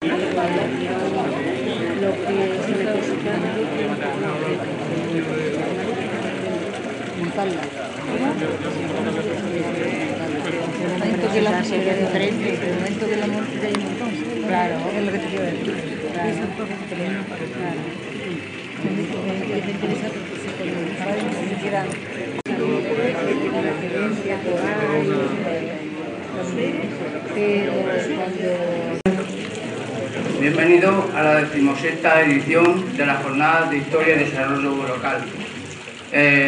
Lo que se necesita montarla. El momento que la serie de frente, el momento que la monte hay un montón. Claro, es lo que te quiero decir. Claro. Es interesante porque se saben ni siquiera la experiencia por ahí, pero cuando... Bienvenido a la 16ª edición de las Jornadas de Historia y Desarrollo Local.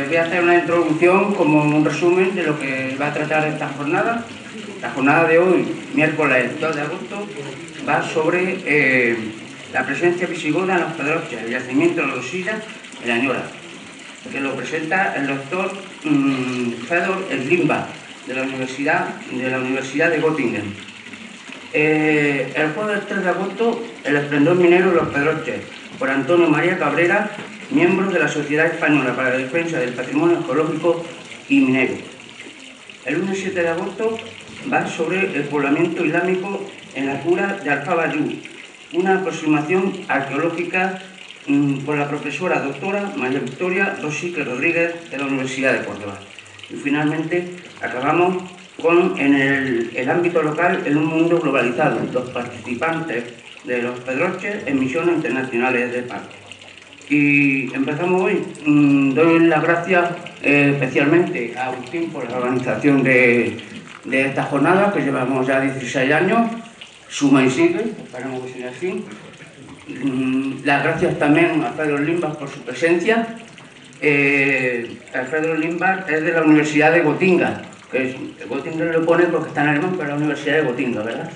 Voy a hacer una introducción como un resumen de lo que va a tratar esta jornada. La jornada de hoy, miércoles 2 de agosto, va sobre la presencia visigoda en los Pedroches, el yacimiento de los Silla en Añora, que lo presenta el doctor Fedor Limba, de la Universidad de Göttingen. El jueves 3 de agosto, el esplendor minero de los Pedroches, por Antonio María Cabrera, miembro de la Sociedad Española para la Defensa del Patrimonio Ecológico y Minero. El lunes 7 de agosto va sobre el poblamiento islámico en la cura de Alfabayú, una aproximación arqueológica por la profesora doctora María Victoria Rosique Rodríguez de la Universidad de Córdoba. Y finalmente acabamos con, en el ámbito local, en un mundo globalizado, los participantes de los Pedroches en misiones internacionales de paz. Y empezamos hoy. Doy las gracias especialmente a Agustín por la organización de esta jornada, que llevamos ya 16 años, suma y sigue, esperamos que siga así. Las gracias también a Fedor Limba por su presencia. Fedor Limba es de la Universidad de Göttingen, que Göttingen lo pone porque está en alemán, pero es la Universidad de Göttingen, ¿verdad?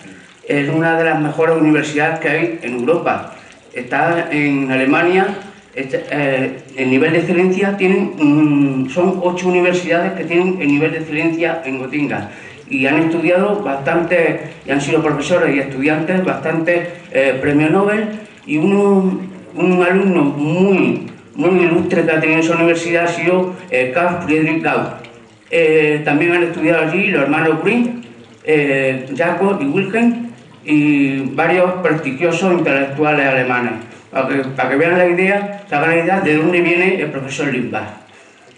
Es una de las mejores universidades que hay en Europa. Está en Alemania. El nivel de excelencia son 8 universidades que tienen el nivel de excelencia en Göttingen, y han estudiado bastante, y han sido profesores y estudiantes bastantes premios Nobel, y un alumno muy ilustre que ha tenido esa universidad ha sido Carl Friedrich Gauss. También han estudiado allí los hermanos Grimm, Jacob y Wilhelm, y varios prestigiosos intelectuales alemanes. Para que vean la idea, se hagan la idea de dónde viene el profesor Limba.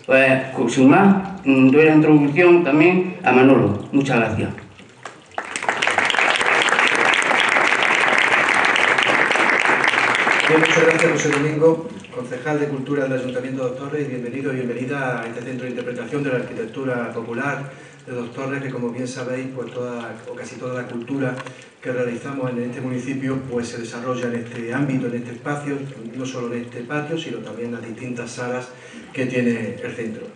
Pues, sin más, doy la introducción también a Manolo. Muchas gracias. Bien, muchas gracias, José Domingo, concejal de Cultura del Ayuntamiento de Dos Torres, y bienvenido y bienvenida a este centro de interpretación de la arquitectura popular de Dos Torres, que, como bien sabéis, pues toda o casi toda la cultura que realizamos en este municipio pues se desarrolla en este ámbito, en este espacio, no solo en este patio, sino también en las distintas salas que tiene el centro.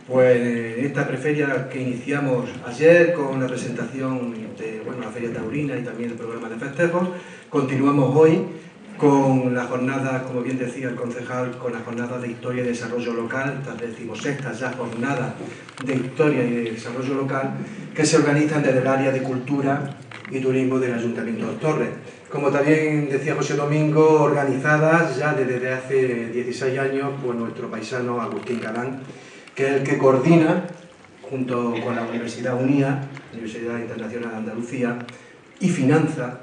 Pues en esta preferia que iniciamos ayer con la presentación de la Feria Taurina y también el programa de festejos, continuamos hoy con la jornada, como bien decía el concejal, con la jornada de Historia y Desarrollo Local, esta 16ª ya jornada de Historia y de Desarrollo Local, que se organizan desde el área de Cultura y Turismo del Ayuntamiento de Dos Torres. Como también decía José Domingo, organizadas ya desde hace 16 años por nuestro paisano Agustín Galán, que es el que coordina, junto con la Universidad UNIA, Universidad Internacional de Andalucía, y financia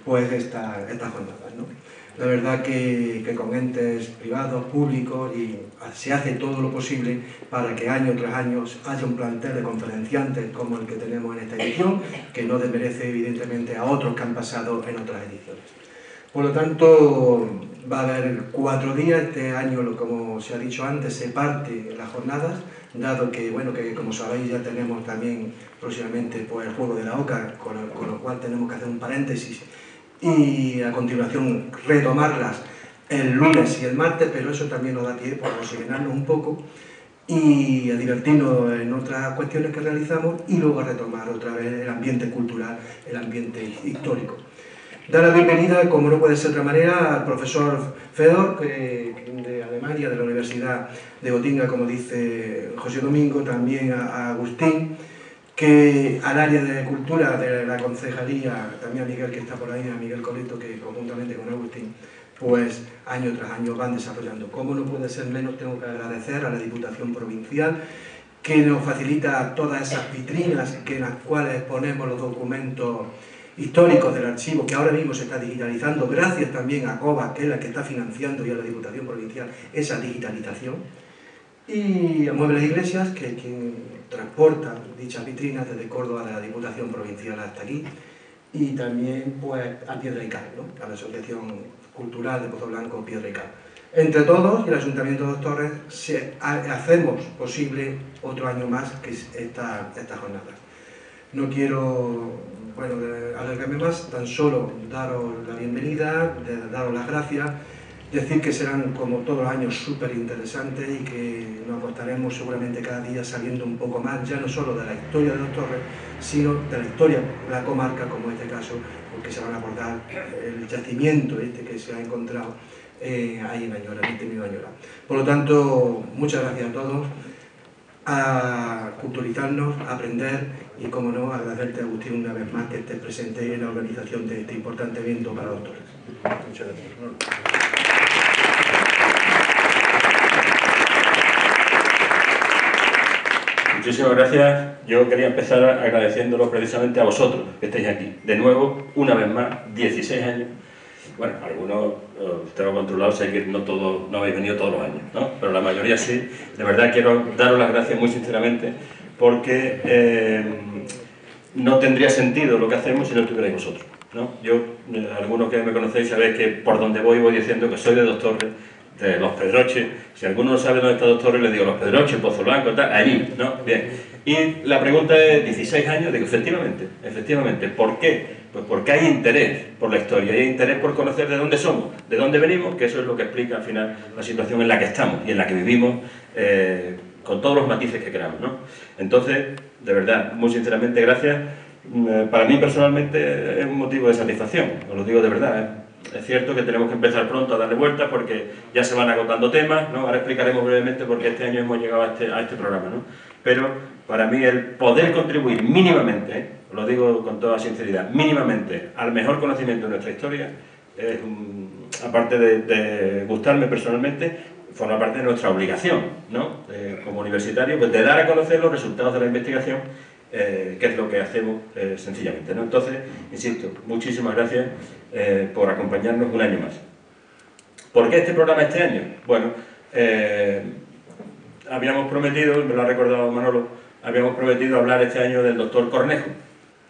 pues estas jornadas, ¿no? La verdad que con entes privados, públicos, y se hace todo lo posible para que año tras año haya un plantel de conferenciantes como el que tenemos en esta edición, que no desmerece evidentemente a otros que han pasado en otras ediciones. Por lo tanto, va a haber 4 días, este año, como se ha dicho antes, se parte las jornadas, dado que, que como sabéis ya tenemos también próximamente pues, el Juego de la Oca, con lo cual tenemos que hacer un paréntesis y a continuación retomarlas el lunes y el martes, pero eso también nos da tiempo a oxigenarnos un poco y a divertirnos en otras cuestiones que realizamos y luego a retomar otra vez el ambiente cultural, el ambiente histórico. Dar la bienvenida, como no puede ser de otra manera, al profesor Fedor, de Alemania, de la Universidad de Göttingen, como dice José Domingo, también a Agustín, que al área de cultura de la concejalía, también a Miguel, que está por ahí, a Miguel Coleto, que conjuntamente con Agustín, pues año tras año van desarrollando. Como no puede ser menos, tengo que agradecer a la Diputación Provincial, que nos facilita todas esas vitrinas en las cuales ponemos los documentos históricos del archivo, que ahora mismo se está digitalizando, gracias también a COBA, que es la que está financiando, y a la Diputación Provincial, esa digitalización. Y a Muebles Iglesias, que es quien transporta dichas vitrinas desde Córdoba de la Diputación Provincial hasta aquí. Y también pues a Piedra y Cal, ¿no? A la Asociación Cultural de Pozo Blanco, Piedra y Cal. Entre todos, y el Ayuntamiento de Dos Torres, hacemos posible otro año más que es esta jornada. No quiero alargarme más, tan solo daros la bienvenida, daros las gracias, decir que serán como todos los años súper interesantes y que nos acostaremos seguramente cada día sabiendo un poco más, ya no solo de la historia de Dos Torres, sino de la historia de la comarca, como en este caso, porque se van a abordar el yacimiento que se ha encontrado ahí en Añora, en este mismo Añora. Por lo tanto, muchas gracias a todos, a culturizarnos, a aprender y, como no, agradecerte, Agustín, una vez más que estés presente en la organización de este importante evento para Dos Torres. Muchas gracias. Muchísimas gracias. Yo quería empezar agradeciéndolo precisamente a vosotros que estáis aquí. De nuevo, una vez más, 16 años. Bueno, algunos tengo controlados, sé que no habéis venido todos los años, ¿no? Pero la mayoría sí. De verdad quiero daros las gracias muy sinceramente porque no tendría sentido lo que hacemos si no estuvierais vosotros, ¿no? Yo, algunos que me conocéis sabéis que por donde voy diciendo que soy de Dos Torres, de Los Pedroches. Si alguno no sabe dónde está Dos Torres, le digo Los Pedroches, Pozo Blanco, tal, allí, ¿no? Bien. Y la pregunta es, 16 años, digo, efectivamente. ¿Por qué? Pues porque hay interés por la historia, hay interés por conocer de dónde somos, de dónde venimos, que eso es lo que explica al final la situación en la que estamos y en la que vivimos, con todos los matices que queramos, ¿no? Entonces, de verdad, muy sinceramente, gracias. Para mí personalmente es un motivo de satisfacción, os lo digo de verdad, ¿eh? Es cierto que tenemos que empezar pronto a darle vueltas porque ya se van agotando temas, ¿no? Ahora explicaremos brevemente por qué este año hemos llegado a este programa, ¿no? Pero para mí el poder contribuir mínimamente, os lo digo con toda sinceridad, mínimamente al mejor conocimiento de nuestra historia, aparte de gustarme personalmente, forma parte de nuestra obligación, ¿no? Como universitario, pues de dar a conocer los resultados de la investigación, que es lo que hacemos sencillamente, ¿no? Entonces, insisto, muchísimas gracias por acompañarnos un año más. ¿Por qué este programa este año? Bueno, habíamos prometido, me lo ha recordado Manolo, habíamos prometido hablar este año del doctor Cornejo.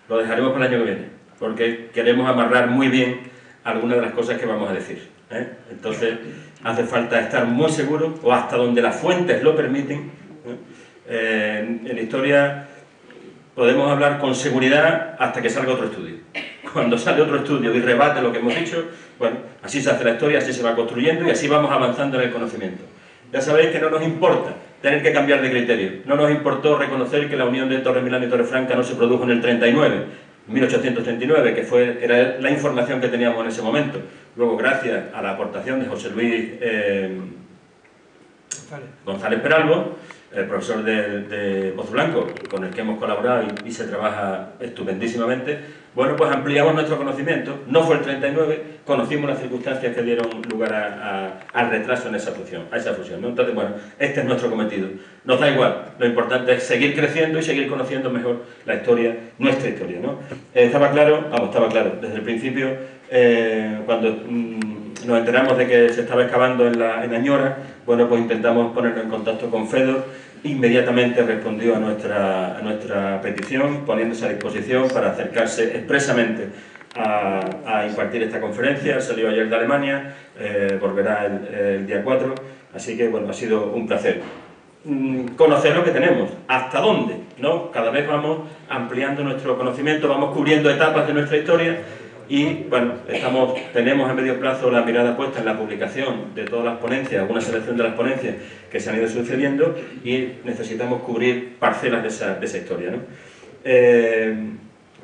Lo dejaremos para el año que viene, porque queremos amarrar muy bien algunas de las cosas que vamos a decir, ¿eh? Entonces, hace falta estar muy seguros, o hasta donde las fuentes lo permiten, ¿eh? En la historia podemos hablar con seguridad hasta que salga otro estudio. Cuando sale otro estudio y rebate lo que hemos dicho, bueno, así se hace la historia, así se va construyendo y así vamos avanzando en el conocimiento. Ya sabéis que no nos importa tener que cambiar de criterio. No nos importó reconocer que la unión de Torremilán y Torrefranca no se produjo en el 39, 1839, que era la información que teníamos en ese momento. Luego, gracias a la aportación de José Luis González Peralbo, el profesor de Pozo Blanco, con el que hemos colaborado y se trabaja estupendísimamente, bueno, pues ampliamos nuestro conocimiento. No fue el 39, conocimos las circunstancias que dieron lugar al retraso en esa fusión, ¿no? Entonces, bueno, este es nuestro cometido. Nos da igual, lo importante es seguir creciendo y seguir conociendo mejor la historia, nuestra historia, ¿no? Estaba claro, desde el principio, cuando nos enteramos de que se estaba excavando en Añora, bueno, pues intentamos ponernos en contacto con Fedor. Inmediatamente respondió a nuestra petición, poniéndose a disposición para acercarse expresamente a impartir esta conferencia. Salió ayer de Alemania, volverá el día 4, así que bueno, ha sido un placer conocer lo que tenemos, hasta dónde, ¿no? Cada vez vamos ampliando nuestro conocimiento, vamos cubriendo etapas de nuestra historia. Y bueno, tenemos a medio plazo la mirada puesta en la publicación de todas las ponencias, una selección de las ponencias que se han ido sucediendo y necesitamos cubrir parcelas de esa historia, ¿no?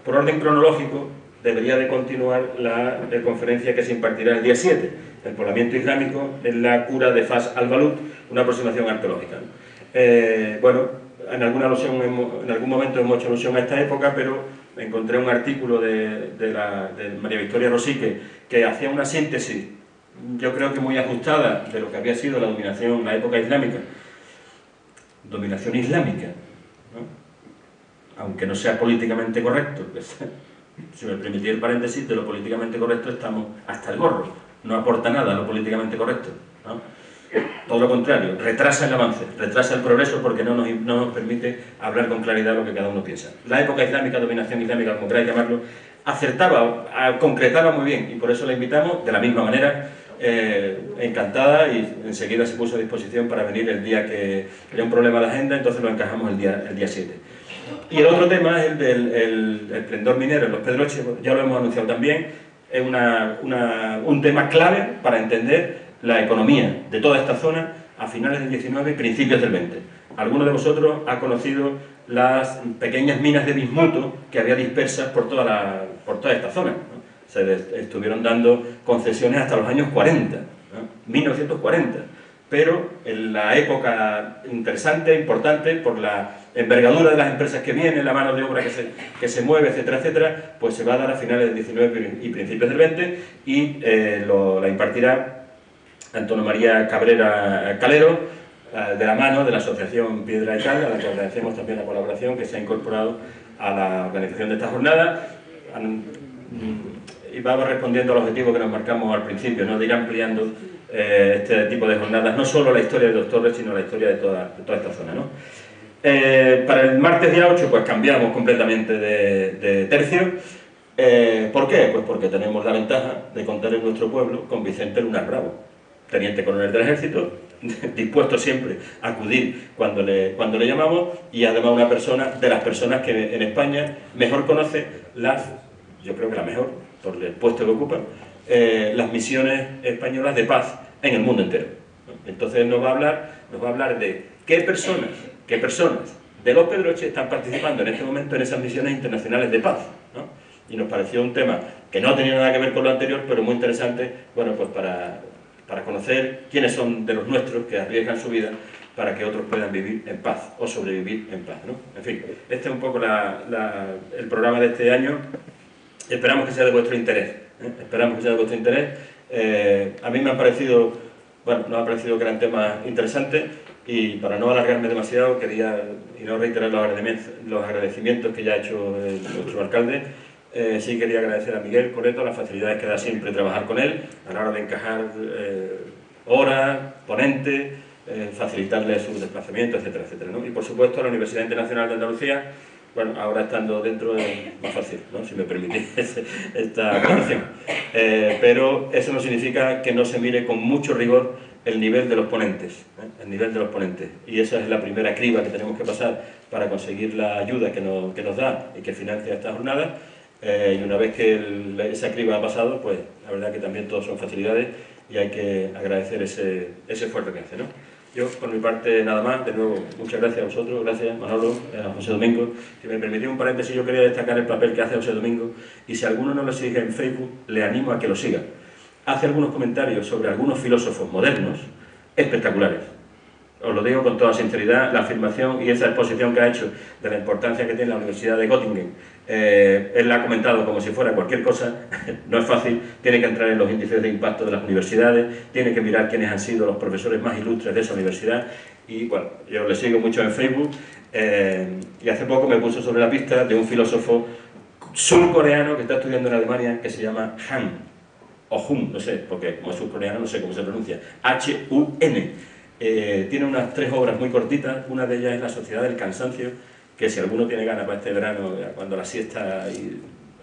Por orden cronológico, debería de continuar la conferencia que se impartirá el día 7, el poblamiento islámico en la cura de Fas al-Balut, una aproximación arqueológica, ¿no? Bueno, en algún momento hemos hecho alusión a esta época, pero encontré un artículo de María Victoria Rosique que hacía una síntesis, yo creo que muy ajustada, de lo que había sido la época islámica. Dominación islámica, ¿no? Aunque no sea políticamente correcto, pues, Si me permitís el paréntesis, de lo políticamente correcto estamos hasta el gorro. No aporta nada a lo políticamente correcto, ¿no? Todo lo contrario, retrasa el avance, retrasa el progreso porque no nos permite hablar con claridad lo que cada uno piensa. La época islámica, dominación islámica, como queráis llamarlo, acertaba, concretaba muy bien, y por eso la invitamos de la misma manera, encantada, y enseguida se puso a disposición para venir el día que era un problema de agenda, entonces lo encajamos el día 7. Y el otro tema es el del esplendor minero en los Pedroches, ya lo hemos anunciado también, es un tema clave para entender la economía de toda esta zona a finales del 19 y principios del 20. Alguno de vosotros ha conocido las pequeñas minas de bismuto que había dispersas por toda esta zona, ¿no? Se estuvieron dando concesiones hasta los años 40, ¿no? 1940, pero en la época interesante, importante, por la envergadura de las empresas que vienen, la mano de obra que se mueve, etcétera, etcétera, pues se va a dar a finales del 19 y principios del 20, y la impartirá Antonio María Cabrera Calero, de la mano de la Asociación Piedra y Cal, a la que agradecemos también la colaboración, que se ha incorporado a la organización de esta jornada, y vamos respondiendo al objetivo que nos marcamos al principio, ¿no? De ir ampliando este tipo de jornadas, no solo la historia de Dos Torres, sino la historia de toda esta zona, ¿no? Para el martes día 8 pues cambiamos completamente de tercio. ¿Por qué? Pues porque tenemos la ventaja de contar en nuestro pueblo con Vicente Lunar Bravo, teniente coronel del ejército, dispuesto siempre a acudir cuando le llamamos, y además una persona de las personas que en España mejor conoce yo creo que la mejor, por el puesto que ocupa, las misiones españolas de paz en el mundo entero, ¿no? Entonces nos va a hablar de qué personas de los Pedroches están participando en este momento en esas misiones internacionales de paz, ¿no? Y nos pareció un tema que no tenía nada que ver con lo anterior, pero muy interesante, bueno, pues para conocer quiénes son de los nuestros que arriesgan su vida para que otros puedan vivir en paz o sobrevivir en paz, ¿no? En fin, este es un poco el programa de este año. Esperamos que sea de vuestro interés, ¿eh? Esperamos que sea de vuestro interés. A mí me ha parecido, nos ha parecido que eran temas interesantes, y para no alargarme demasiado quería, y no reiterar los agradecimientos que ya ha hecho nuestro alcalde, sí quería agradecer a Miguel Coleto las facilidades que da siempre trabajar con él a la hora de encajar horas, ponentes, facilitarle sus desplazamientos, etcétera, etcétera, ¿no? Y por supuesto a la Universidad Internacional de Andalucía, bueno, ahora estando dentro es más fácil, ¿no? Si me permitís esta aclaración. Pero eso no significa que no se mire con mucho rigor el nivel de los ponentes, ¿eh? El nivel de los ponentes. Y esa es la primera criba que tenemos que pasar para conseguir la ayuda que nos da y que financia esta jornada. Y una vez que esa criba ha pasado, pues la verdad que también todos son facilidades, y hay que agradecer ese esfuerzo que hace, ¿no? Yo, por mi parte, nada más. De nuevo, muchas gracias a vosotros, gracias Manolo, a José Domingo. Si me permitís un paréntesis, yo quería destacar el papel que hace José Domingo, y si alguno no lo sigue en Facebook, le animo a que lo siga. Hace algunos comentarios sobre algunos filósofos modernos espectaculares. Os lo digo con toda sinceridad, la afirmación y esa exposición que ha hecho de la importancia que tiene la Universidad de Göttingen, él la ha comentado como si fuera cualquier cosa. No es fácil, tiene que entrar en los índices de impacto de las universidades, tiene que mirar quiénes han sido los profesores más ilustres de esa universidad, y bueno, yo le sigo mucho en Facebook, y hace poco me puso sobre la pista de un filósofo surcoreano que está estudiando en Alemania, que se llama Han, o Hun, no sé, porque como es surcoreano no sé cómo se pronuncia, H-U-N. Tiene unas 3 obras muy cortitas. Una de ellas es La Sociedad del Cansancio, que si alguno tiene ganas para este verano, cuando la siesta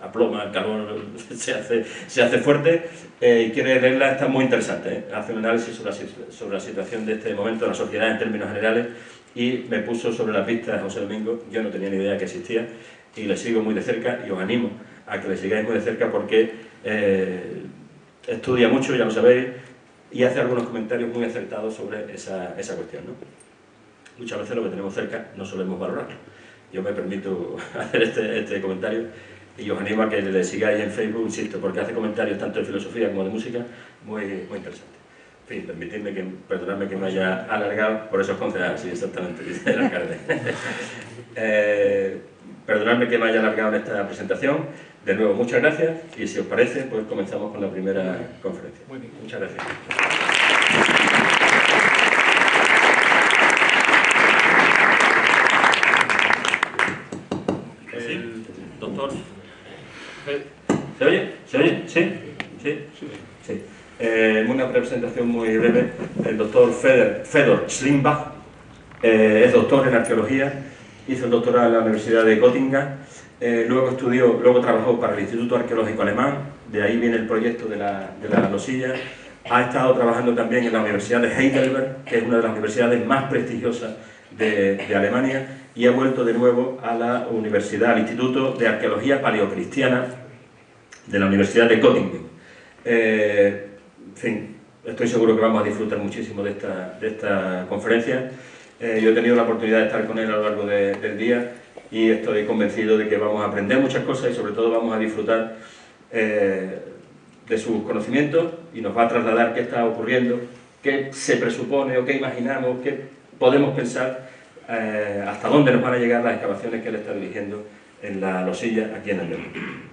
aploma, el calor se hace fuerte, y quiere leerla, está muy interesante, ¿eh? Hace un análisis sobre la situación de este momento de la sociedad en términos generales, y me puso sobre la pista José Domingo. Yo no tenía ni idea que existía, y le sigo muy de cerca, y os animo a que le sigáis muy de cerca, porque estudia mucho, ya lo sabéis, y hace algunos comentarios muy acertados sobre esa cuestión, ¿no? Muchas veces lo que tenemos cerca no solemos valorarlo. Yo me permito hacer este comentario, y os animo a que le sigáis en Facebook, insisto, porque hace comentarios tanto de filosofía como de música muy, muy interesantes. En fin, perdonadme que me haya alargado, por eso es concejal, sí, exactamente, dice el alcalde. Perdonadme que me haya alargado en esta presentación. De nuevo, muchas gracias, y si os parece, pues comenzamos con la primera conferencia. Muy bien. Muchas gracias. El doctor presentación muy breve. El doctor Fedor Schlimbach es doctor en arqueología, hizo el doctorado en la Universidad de Göttingen, luego trabajó para el Instituto Arqueológico Alemán, de ahí viene el proyecto de la losilla. Ha estado trabajando también en la Universidad de Heidelberg, que es una de las universidades más prestigiosas de Alemania, y ha vuelto de nuevo a la universidad, al Instituto de Arqueología Paleocristiana de la Universidad de Göttingen. En fin, estoy seguro que vamos a disfrutar muchísimo de esta conferencia. Yo he tenido la oportunidad de estar con él a lo largo del día y estoy convencido de que vamos a aprender muchas cosas y sobre todo vamos a disfrutar de sus conocimientos, y nos va a trasladar qué está ocurriendo, qué se presupone o qué imaginamos, qué podemos pensar, hasta dónde nos van a llegar las excavaciones que él está dirigiendo en la losilla aquí en el León.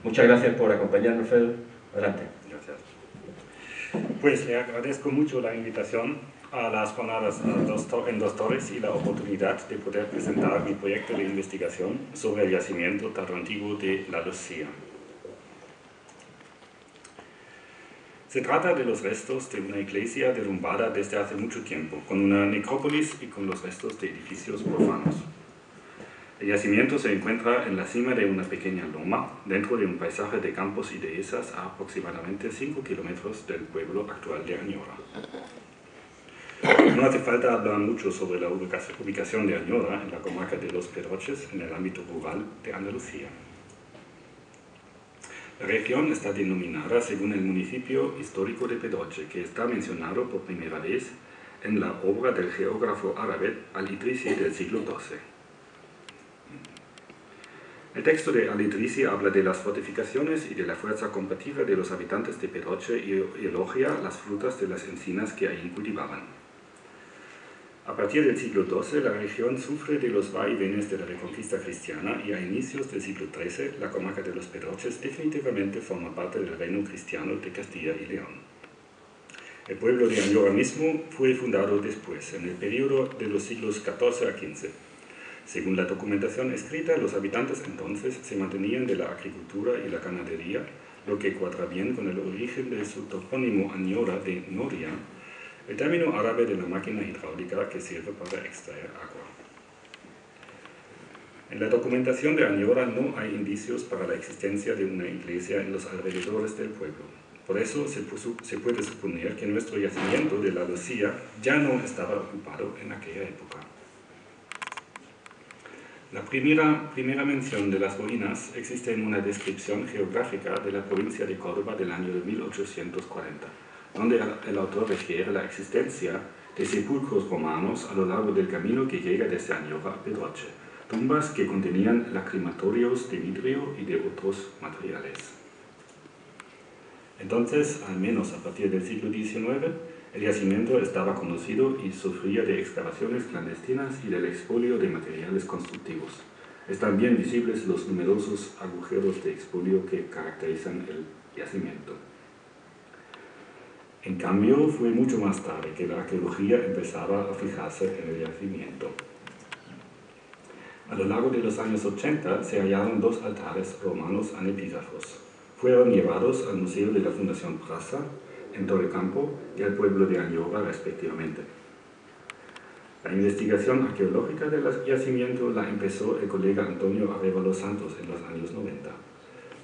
Muchas gracias por acompañarnos, Fedor. Adelante. Gracias. Pues le agradezco mucho la invitación a las jornadas en Dos Torres y la oportunidad de poder presentar mi proyecto de investigación sobre el yacimiento tardoantiguo de La Losilla. Se trata de los restos de una iglesia derrumbada desde hace mucho tiempo, con una necrópolis y con los restos de edificios profanos. El yacimiento se encuentra en la cima de una pequeña loma, dentro de un paisaje de campos y dehesas a aproximadamente 5 kilómetros del pueblo actual de Añora. No hace falta hablar mucho sobre la ubicación de Añora en la comarca de Los Pedroches, en el ámbito rural de Andalucía. La región está denominada según el municipio histórico de Pedroche, que está mencionado por primera vez en la obra del geógrafo árabe Al-Idrisi del siglo XII. El texto de Al-Idrisi habla de las fortificaciones y de la fuerza combativa de los habitantes de Pedroche y elogia las frutas de las encinas que ahí cultivaban. A partir del siglo XII, la región sufre de los vaivenes de la reconquista cristiana y a inicios del siglo XIII, la comarca de los Pedroches definitivamente forma parte del reino cristiano de Castilla y León. El pueblo de Añora mismo fue fundado después, en el periodo de los siglos XIV a XV. Según la documentación escrita, los habitantes entonces se mantenían de la agricultura y la ganadería, lo que cuadra bien con el origen de su topónimo Añora de Noria, el término árabe de la máquina hidráulica que sirve para extraer agua. En la documentación de Añora no hay indicios para la existencia de una iglesia en los alrededores del pueblo. Por eso se puede suponer que nuestro yacimiento de La Losilla ya no estaba ocupado en aquella época. La primera mención de las ruinas existe en una descripción geográfica de la provincia de Córdoba del año de 1840. Donde el autor refiere la existencia de sepulcros romanos a lo largo del camino que llega desde Añora a Pedroche, tumbas que contenían lacrimatorios de vidrio y de otros materiales. Entonces, al menos a partir del siglo XIX, el yacimiento estaba conocido y sufría de excavaciones clandestinas y del expolio de materiales constructivos. Están bien visibles los numerosos agujeros de expolio que caracterizan el yacimiento. En cambio, fue mucho más tarde que la arqueología empezaba a fijarse en el yacimiento. A lo largo de los años 80 se hallaron 2 altares romanos anepígrafos. Fueron llevados al Museo de la Fundación Praza, en Torrecampo, y al pueblo de Añora, respectivamente. La investigación arqueológica del yacimiento la empezó el colega Antonio Arévalo Santos en los años 90.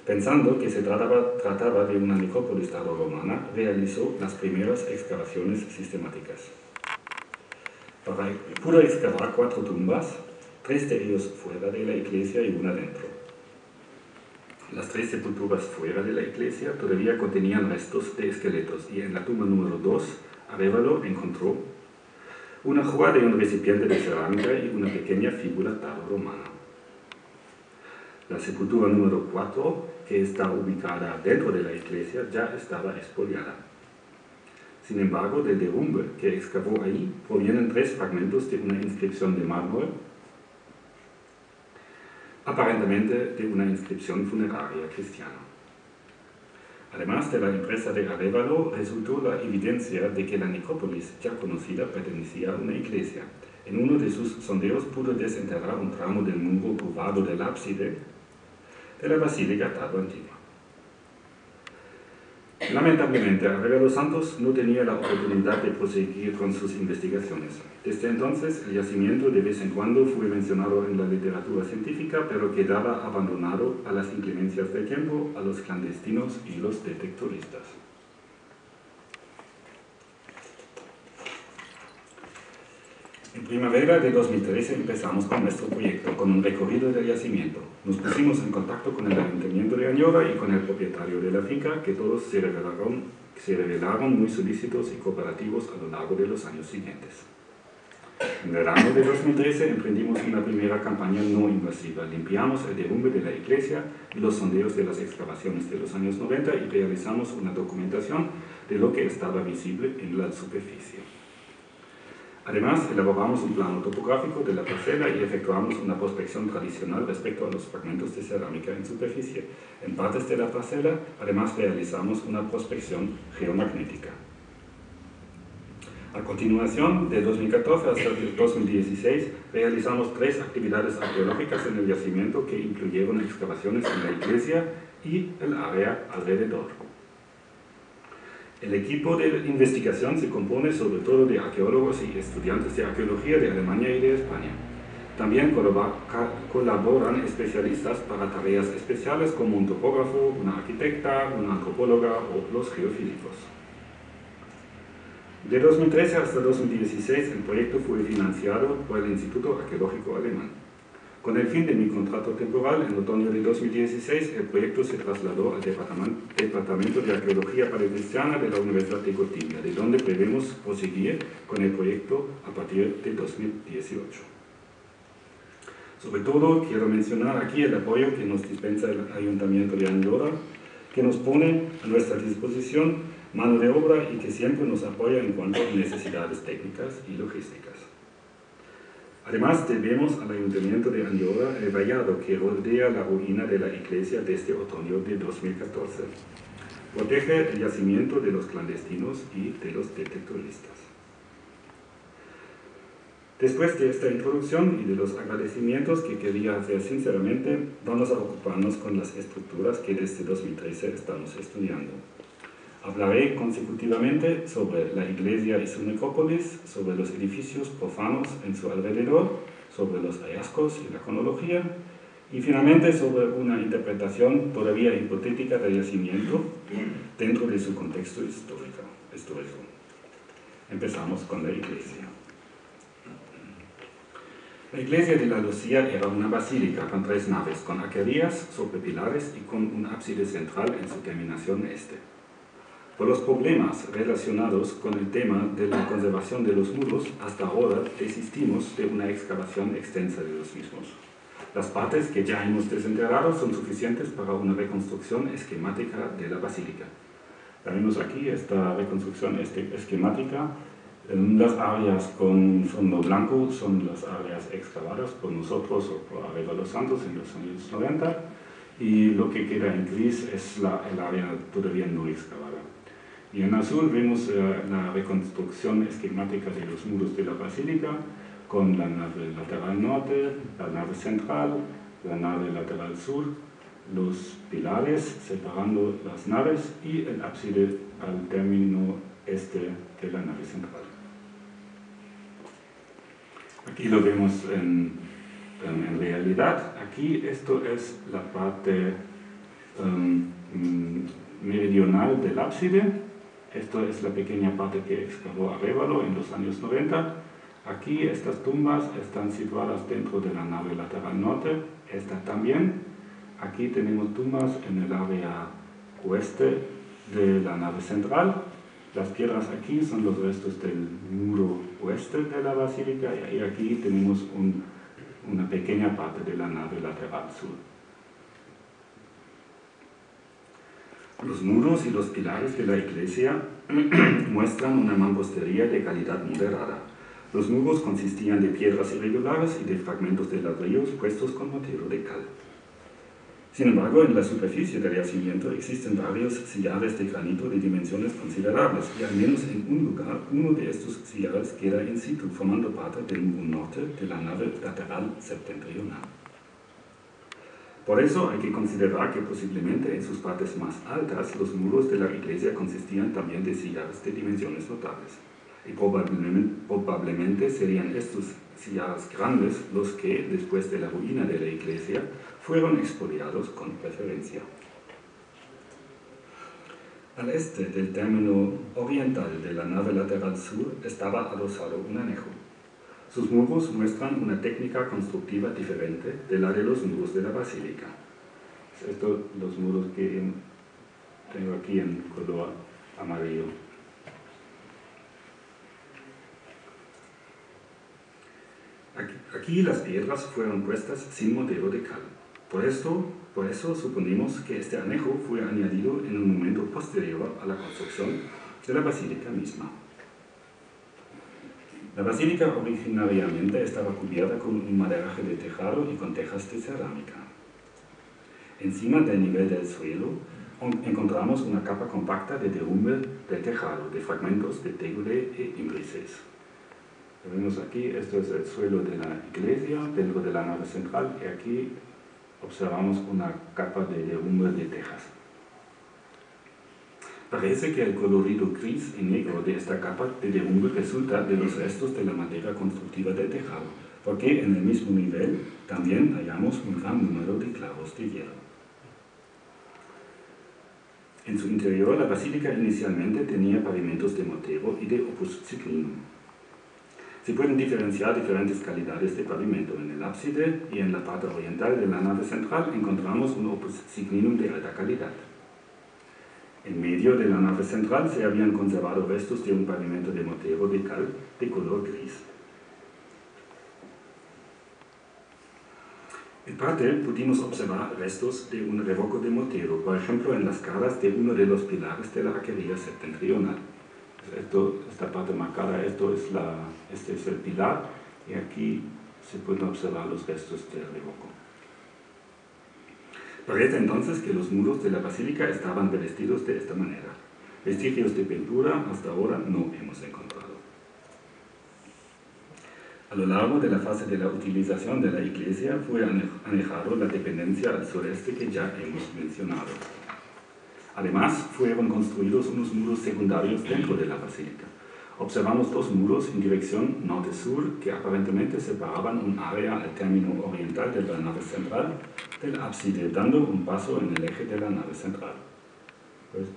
Pensando que se trataba de una necrópolis tardorromana, realizó las primeras excavaciones sistemáticas. Pudo excavar 4 tumbas, 3 de ellos fuera de la iglesia y una dentro. Las 3 sepulturas fuera de la iglesia todavía contenían restos de esqueletos, y en la tumba número 2, Arévalo encontró una joya de un recipiente de cerámica y una pequeña figura tardorromana. La sepultura número 4, que está ubicada dentro de la iglesia, ya estaba expoliada. Sin embargo, del derrumbe que excavó ahí provienen 3 fragmentos de una inscripción de mármol, aparentemente de una inscripción funeraria cristiana. Además de la empresa de Arévalo, resultó la evidencia de que la necrópolis ya conocida pertenecía a una iglesia. En uno de sus sondeos pudo desenterrar un tramo del muro curvado del ábside de la Basílica Tardoantigua. Lamentablemente, Arevalo Santos no tenía la oportunidad de proseguir con sus investigaciones. Desde entonces, el yacimiento de vez en cuando fue mencionado en la literatura científica, pero quedaba abandonado a las inclemencias del tiempo, a los clandestinos y los detectoristas. En primavera de 2013 empezamos con nuestro proyecto, con un recorrido del yacimiento. Nos pusimos en contacto con el Ayuntamiento de Añora y con el propietario de la finca, que todos se revelaron muy solícitos y cooperativos a lo largo de los años siguientes. En verano de 2013 emprendimos una primera campaña no invasiva. Limpiamos el derrumbe de la iglesia y los sondeos de las excavaciones de los años 90 y realizamos una documentación de lo que estaba visible en la superficie. Además, elaboramos un plano topográfico de la parcela y efectuamos una prospección tradicional respecto a los fragmentos de cerámica en superficie. En partes de la parcela, además, realizamos una prospección geomagnética. A continuación, de 2014 hasta 2016, realizamos 3 actividades arqueológicas en el yacimiento que incluyeron excavaciones en la iglesia y el área alrededor. El equipo de investigación se compone sobre todo de arqueólogos y estudiantes de arqueología de Alemania y de España. También colaboran especialistas para tareas especiales como un topógrafo, una arquitecta, una antropóloga o los geofísicos. De 2013 hasta 2016 el proyecto fue financiado por el Instituto Arqueológico Alemán. Con el fin de mi contrato temporal, en otoño de 2016, el proyecto se trasladó al Departamento de Arqueología Paleocristiana de la Universidad de Gotinga, de donde prevemos proseguir con el proyecto a partir de 2018. Sobre todo, quiero mencionar aquí el apoyo que nos dispensa el Ayuntamiento de Añora, que nos pone a nuestra disposición mano de obra y que siempre nos apoya en cuanto a necesidades técnicas y logísticas. Además, debemos al Ayuntamiento de Añora el vallado que rodea la ruina de la iglesia desde otoño de 2014. Protege el yacimiento de los clandestinos y de los detectoristas. Después de esta introducción y de los agradecimientos que quería hacer sinceramente, vamos a ocuparnos con las estructuras que desde 2013 estamos estudiando. Hablaré consecutivamente sobre la iglesia y su necrópolis, sobre los edificios profanos en su alrededor, sobre los hallazgos y la cronología, y finalmente sobre una interpretación todavía hipotética del yacimiento dentro de su contexto histórico. Empezamos con la iglesia. La iglesia de la Lucía era una basílica con 3 naves, con arquerías sobre pilares y con un ábside central en su terminación este. Por los problemas relacionados con el tema de la conservación de los muros, hasta ahora desistimos de una excavación extensa de los mismos. Las partes que ya hemos desenterrado son suficientes para una reconstrucción esquemática de la basílica. Tenemos aquí esta reconstrucción esquemática. Las áreas con fondo blanco son las áreas excavadas por nosotros o por Arevalo Santos en los años 90, y lo que queda en gris es el área todavía no excavada. Y en azul vemos la reconstrucción esquemática de los muros de la basílica, con la nave lateral norte, la nave central, la nave lateral sur, los pilares separando las naves y el ábside al término este de la nave central. Aquí lo vemos en realidad. Aquí esto es la parte meridional del ábside. Esto es la pequeña parte que excavó Arevalo en los años 90. Aquí estas tumbas están situadas dentro de la nave lateral norte, esta también. Aquí tenemos tumbas en el área oeste de la nave central. Las piedras aquí son los restos del muro oeste de la basílica, y aquí tenemos una pequeña parte de la nave lateral sur. Los muros y los pilares de la iglesia muestran una mampostería de calidad moderada. Los muros consistían de piedras irregulares y de fragmentos de ladrillos puestos con mortero de cal. Sin embargo, en la superficie del yacimiento existen varios sillares de granito de dimensiones considerables, y al menos en un lugar, uno de estos sillares queda in situ, formando parte del muro norte de la nave lateral septentrional. Por eso hay que considerar que posiblemente en sus partes más altas los muros de la iglesia consistían también de sillares de dimensiones notables. Y probablemente serían estos sillares grandes los que, después de la ruina de la iglesia, fueron expoliados con preferencia. Al este del término oriental de la nave lateral sur estaba adosado un anejo. Sus muros muestran una técnica constructiva diferente de la de los muros de la basílica. Estos los muros que tengo aquí en color amarillo. Aquí las piedras fueron puestas sin modelo de cal. Por eso suponemos que este anejo fue añadido en un momento posterior a la construcción de la basílica misma. La basílica originariamente estaba cubierta con un maderaje de tejado y con tejas de cerámica. Encima del nivel del suelo encontramos una capa compacta de derrumbe del tejado, de fragmentos de tegule e imbrices. Lo vemos aquí, esto es el suelo de la iglesia, dentro de la nave central, y aquí observamos una capa de derrumbe de tejas. Parece que el colorido gris y negro de esta capa de derrumbe resulta de los restos de la madera constructiva del tejado, porque en el mismo nivel también hallamos un gran número de clavos de hierro. En su interior, la basílica inicialmente tenía pavimentos de mortero y de opus signinum. Se pueden diferenciar diferentes calidades de pavimento. En el ábside y en la parte oriental de la nave central encontramos un opus signinum de alta calidad. En medio de la nave central se habían conservado restos de un pavimento de mortero de cal de color gris. En parte pudimos observar restos de un revoco de mortero, por ejemplo en las caras de uno de los pilares de la arquería septentrional. Esta parte marcada, este es el pilar, y aquí se pueden observar los restos del revoco. Parece entonces que los muros de la basílica estaban revestidos de esta manera. Vestigios de pintura hasta ahora no hemos encontrado. A lo largo de la fase de la utilización de la iglesia fue anejado la dependencia al sureste que ya hemos mencionado. Además, fueron construidos unos muros secundarios dentro de la basílica. Observamos dos muros en dirección norte-sur que aparentemente separaban un área al término oriental de la nave central del ábside, dando un paso en el eje de la nave central. Pues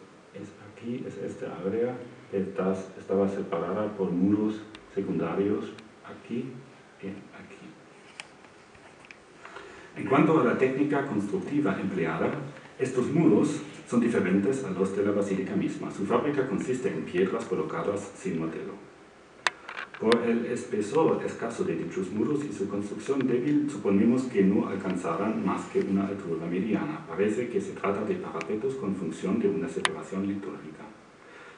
aquí es esta área que estaba separada por muros secundarios aquí y aquí. En cuanto a la técnica constructiva empleada, estos muros son diferentes a los de la basílica misma. Su fábrica consiste en piedras colocadas sin modelo. Por el espesor escaso de dichos muros y su construcción débil, suponemos que no alcanzarán más que una altura mediana. Parece que se trata de parapetos con función de una separación litúrgica.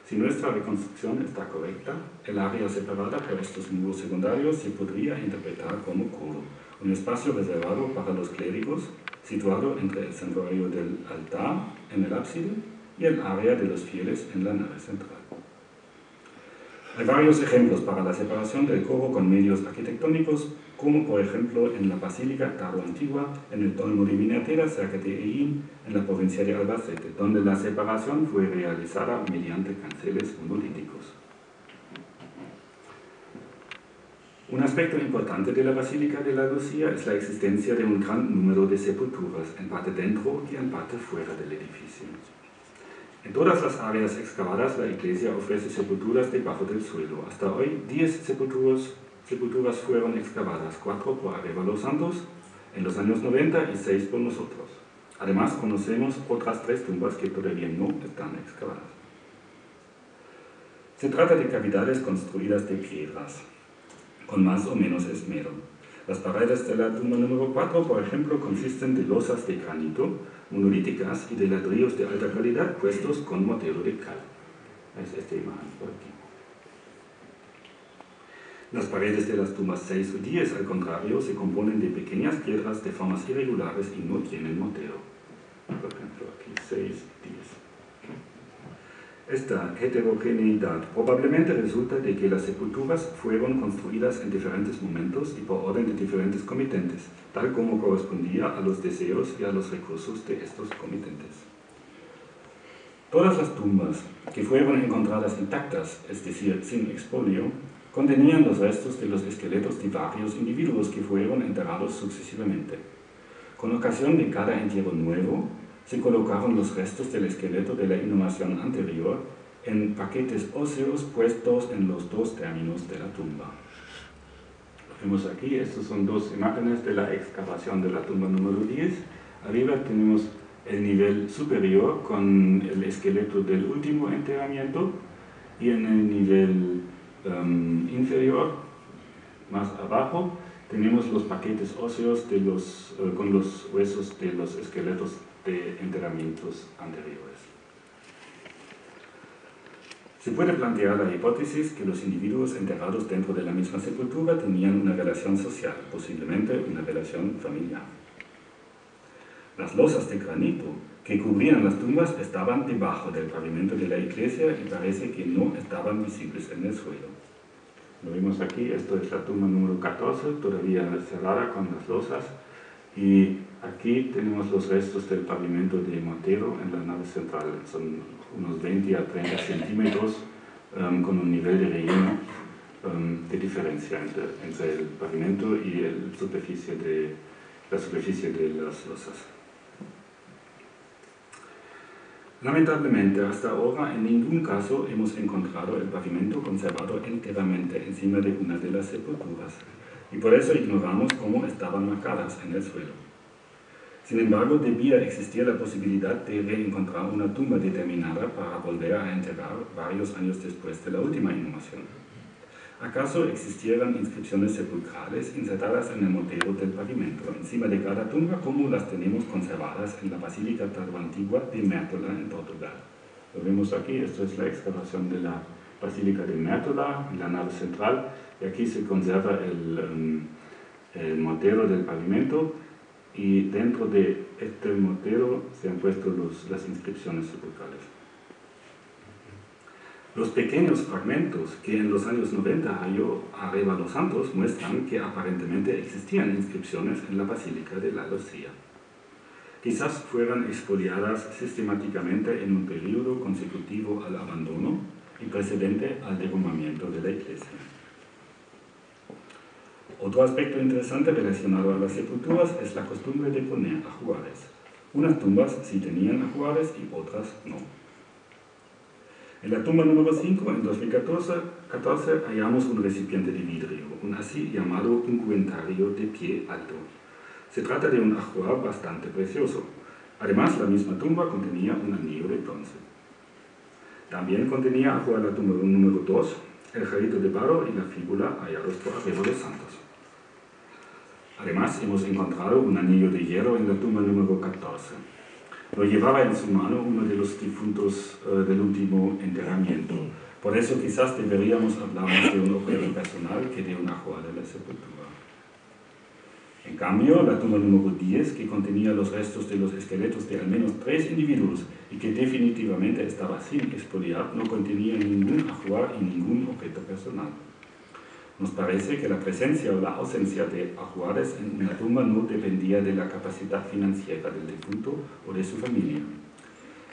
Si nuestra reconstrucción está correcta, el área separada por estos muros secundarios se podría interpretar como coro, un espacio reservado para los clérigos, situado entre el santuario del altar en el ábside y el área de los fieles en la nave central. Hay varios ejemplos para la separación del coro con medios arquitectónicos, como por ejemplo en la Basílica Taro-Antigua, en el Olmo de Vinatera, cerca de Eyín, en la provincia de Albacete, donde la separación fue realizada mediante canceles monolíticos. Un aspecto importante de la Basílica de la Lucía es la existencia de un gran número de sepulturas, en parte dentro y en parte fuera del edificio. En todas las áreas excavadas, la iglesia ofrece sepulturas debajo del suelo. Hasta hoy, 10 sepulturas fueron excavadas, 4 por Arévalo Santos en los años 90 y 6 por nosotros. Además, conocemos otras 3 tumbas que todavía no están excavadas. Se trata de cavidades construidas de piedras, con más o menos esmero. Las paredes de la tumba número 4, por ejemplo, consisten de losas de granito monolíticas y de ladrillos de alta calidad puestos con mortero de cal. Es esta imagen por aquí. Las paredes de las tumbas 6 y 10, al contrario, se componen de pequeñas piedras de formas irregulares y no tienen mortero. Por ejemplo, aquí 6 y 10. Esta heterogeneidad probablemente resulta de que las sepulturas fueron construidas en diferentes momentos y por orden de diferentes comitentes, tal como correspondía a los deseos y a los recursos de estos comitentes. Todas las tumbas que fueron encontradas intactas, es decir, sin expolio, contenían los restos de los esqueletos de varios individuos que fueron enterrados sucesivamente. Con ocasión de cada entierro nuevo, se colocaron los restos del esqueleto de la inhumación anterior en paquetes óseos puestos en los dos términos de la tumba. Lo vemos aquí, estas son dos imágenes de la excavación de la tumba número 10. Arriba tenemos el nivel superior con el esqueleto del último enterramiento y en el nivel inferior, más abajo, tenemos los paquetes óseos con los huesos de los esqueletos de enterramientos anteriores. Se puede plantear la hipótesis que los individuos enterrados dentro de la misma sepultura tenían una relación social, posiblemente una relación familiar. Las losas de granito que cubrían las tumbas estaban debajo del pavimento de la iglesia y parece que no estaban visibles en el suelo. Lo vemos aquí, esto es la tumba número 14, todavía cerrada con las losas, y aquí tenemos los restos del pavimento de mortero en la nave central. Son unos 20 a 30 centímetros con un nivel de relleno de diferencia entre el pavimento y la superficie de las losas. Lamentablemente, hasta ahora en ningún caso hemos encontrado el pavimento conservado enteramente encima de una de las sepulturas, y por eso ignoramos cómo estaban marcadas en el suelo. Sin embargo, debía existir la posibilidad de reencontrar una tumba determinada para volver a enterrar varios años después de la última inhumación. ¿Acaso existieran inscripciones sepulcrales insertadas en el mortero del pavimento, encima de cada tumba, como las tenemos conservadas en la Basílica Tardoantigua de Mértola, en Portugal? Lo vemos aquí, esto es la excavación de la Basílica de Mértola, en la nave central, y aquí se conserva el mortero del pavimento, y dentro de este mortero se han puesto las inscripciones sepulcrales. Los pequeños fragmentos que en los años 90 halló Arévalo Santos muestran que aparentemente existían inscripciones en la Basílica de la Lucía. Quizás fueran expoliadas sistemáticamente en un periodo consecutivo al abandono y precedente al derrumbamiento de la iglesia. Otro aspecto interesante relacionado a las sepulturas es la costumbre de poner ajuares. Unas tumbas sí tenían ajuares y otras no. En la tumba número 5, en 2014, hallamos un recipiente de vidrio, un así llamado ungüentario de pie alto. Se trata de un ajuar bastante precioso. Además, la misma tumba contenía un anillo de bronce. También contenía ajuar la tumba número 2, el jarrito de barro y la fíbula hallados por Arévalo Santos. Además, hemos encontrado un anillo de hierro en la tumba número 14. Lo llevaba en su mano uno de los difuntos del último enterramiento. Por eso quizás deberíamos hablar más de un objeto personal que de un ajuar de la sepultura. En cambio, la tumba número 10, que contenía los restos de los esqueletos de al menos 3 individuos y que definitivamente estaba sin expoliar, no contenía ningún ajuar y ningún objeto personal. Nos parece que la presencia o la ausencia de ajuares en una tumba no dependía de la capacidad financiera del difunto o de su familia.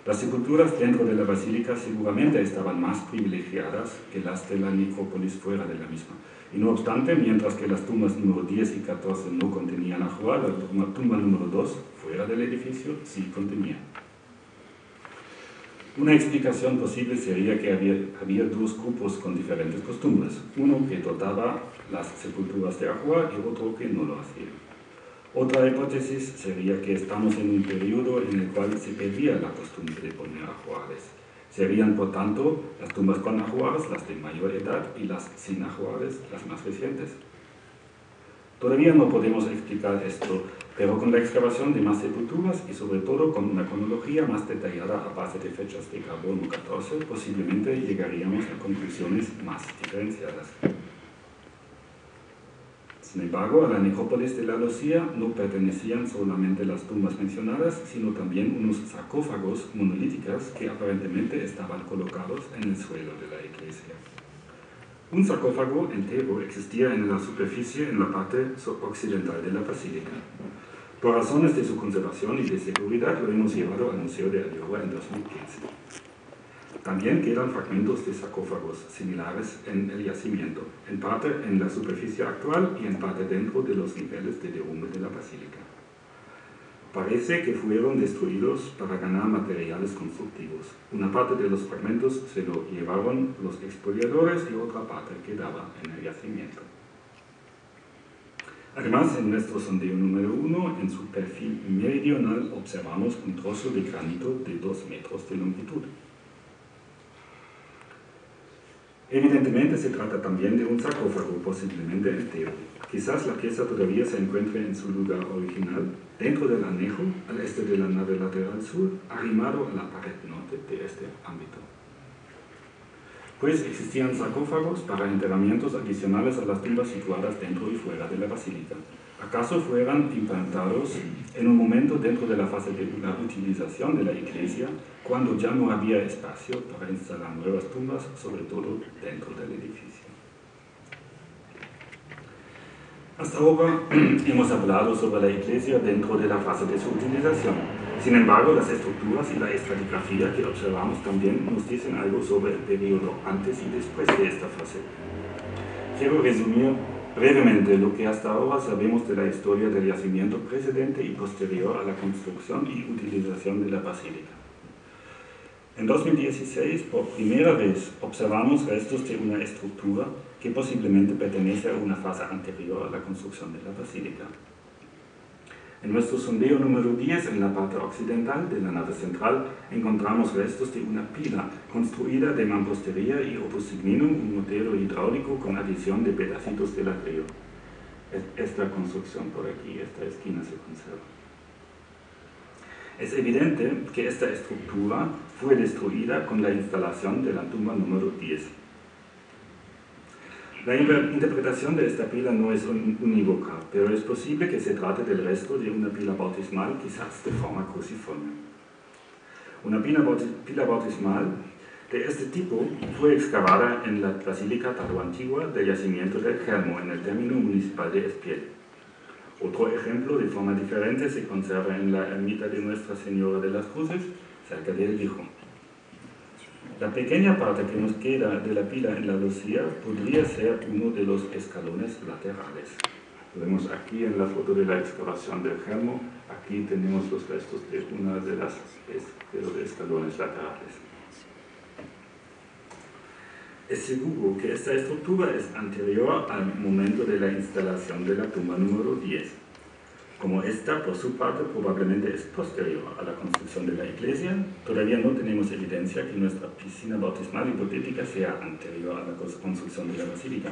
Las sepulturas dentro de la basílica seguramente estaban más privilegiadas que las de la necrópolis fuera de la misma. Y no obstante, mientras que las tumbas número 10 y 14 no contenían ajuar, la tumba número 2, fuera del edificio, sí contenía. Una explicación posible sería que había dos grupos con diferentes costumbres, uno que dotaba las sepulturas de ajuar y otro que no lo hacía. Otra hipótesis sería que estamos en un periodo en el cual se perdía la costumbre de poner ajuares. Serían, por tanto, las tumbas con ajuares las de mayor edad y las sin ajuares las más recientes. Todavía no podemos explicar esto, pero con la excavación de más sepulturas y sobre todo con una cronología más detallada a base de fechas de carbono 14, posiblemente llegaríamos a conclusiones más diferenciadas. Sin embargo, a la necrópolis de la Lucía no pertenecían solamente las tumbas mencionadas, sino también unos sarcófagos monolíticos que aparentemente estaban colocados en el suelo de la iglesia. Un sarcófago entero existía en la superficie en la parte occidental de la basílica. Por razones de su conservación y de seguridad lo hemos llevado al Museo de Ayora en 2015. También quedan fragmentos de sarcófagos similares en el yacimiento, en parte en la superficie actual y en parte dentro de los niveles de derrumbe de la basílica. Parece que fueron destruidos para ganar materiales constructivos. Una parte de los fragmentos se lo llevaron los expoliadores y otra parte quedaba en el yacimiento. Además, en nuestro sondeo número 1, en su perfil meridional, observamos un trozo de granito de 2 metros de longitud. Evidentemente se trata también de un sarcófago, posiblemente entero. Quizás la pieza todavía se encuentre en su lugar original, dentro del anejo, al este de la nave lateral sur, arrimado a la pared norte de este ámbito. Pues existían sarcófagos para enterramientos adicionales a las tumbas situadas dentro y fuera de la basílica. ¿Acaso fueran implantados en un momento dentro de la fase de la utilización de la iglesia, cuando ya no había espacio para instalar nuevas tumbas, sobre todo dentro del edificio? Hasta ahora hemos hablado sobre la iglesia dentro de la fase de su utilización. Sin embargo, las estructuras y la estratigrafía que observamos también nos dicen algo sobre el periodo antes y después de esta fase. Quiero resumir brevemente lo que hasta ahora sabemos de la historia del yacimiento precedente y posterior a la construcción y utilización de la basílica. En 2016, por primera vez, observamos restos de una estructura que posiblemente pertenece a una fase anterior a la construcción de la basílica. En nuestro sondeo número 10, en la parte occidental de la nave central, encontramos restos de una pila construida de mampostería y opus signum, un mortero hidráulico con adición de pedacitos de ladrillo. Esta construcción por aquí, esta esquina se conserva. Es evidente que esta estructura fue destruida con la instalación de la tumba número 10. La interpretación de esta pila no es unívoca, pero es posible que se trate del resto de una pila bautismal, quizás de forma cruciforme. Una pila bautismal de este tipo fue excavada en la Basílica Tardoantigua del yacimiento del Germo, en el término municipal de Espiel. Otro ejemplo de forma diferente se conserva en la ermita de Nuestra Señora de las Cruces, cerca del Lijo. La pequeña parte que nos queda de la pila en la Lucía podría ser uno de los escalones laterales. Lo vemos aquí en la foto de la excavación del Germo. Aquí tenemos los restos de uno de los escalones laterales. Es seguro que esta estructura es anterior al momento de la instalación de la tumba número 10. Como esta, por su parte, probablemente es posterior a la construcción de la iglesia, todavía no tenemos evidencia que nuestra piscina bautismal hipotética sea anterior a la construcción de la basílica.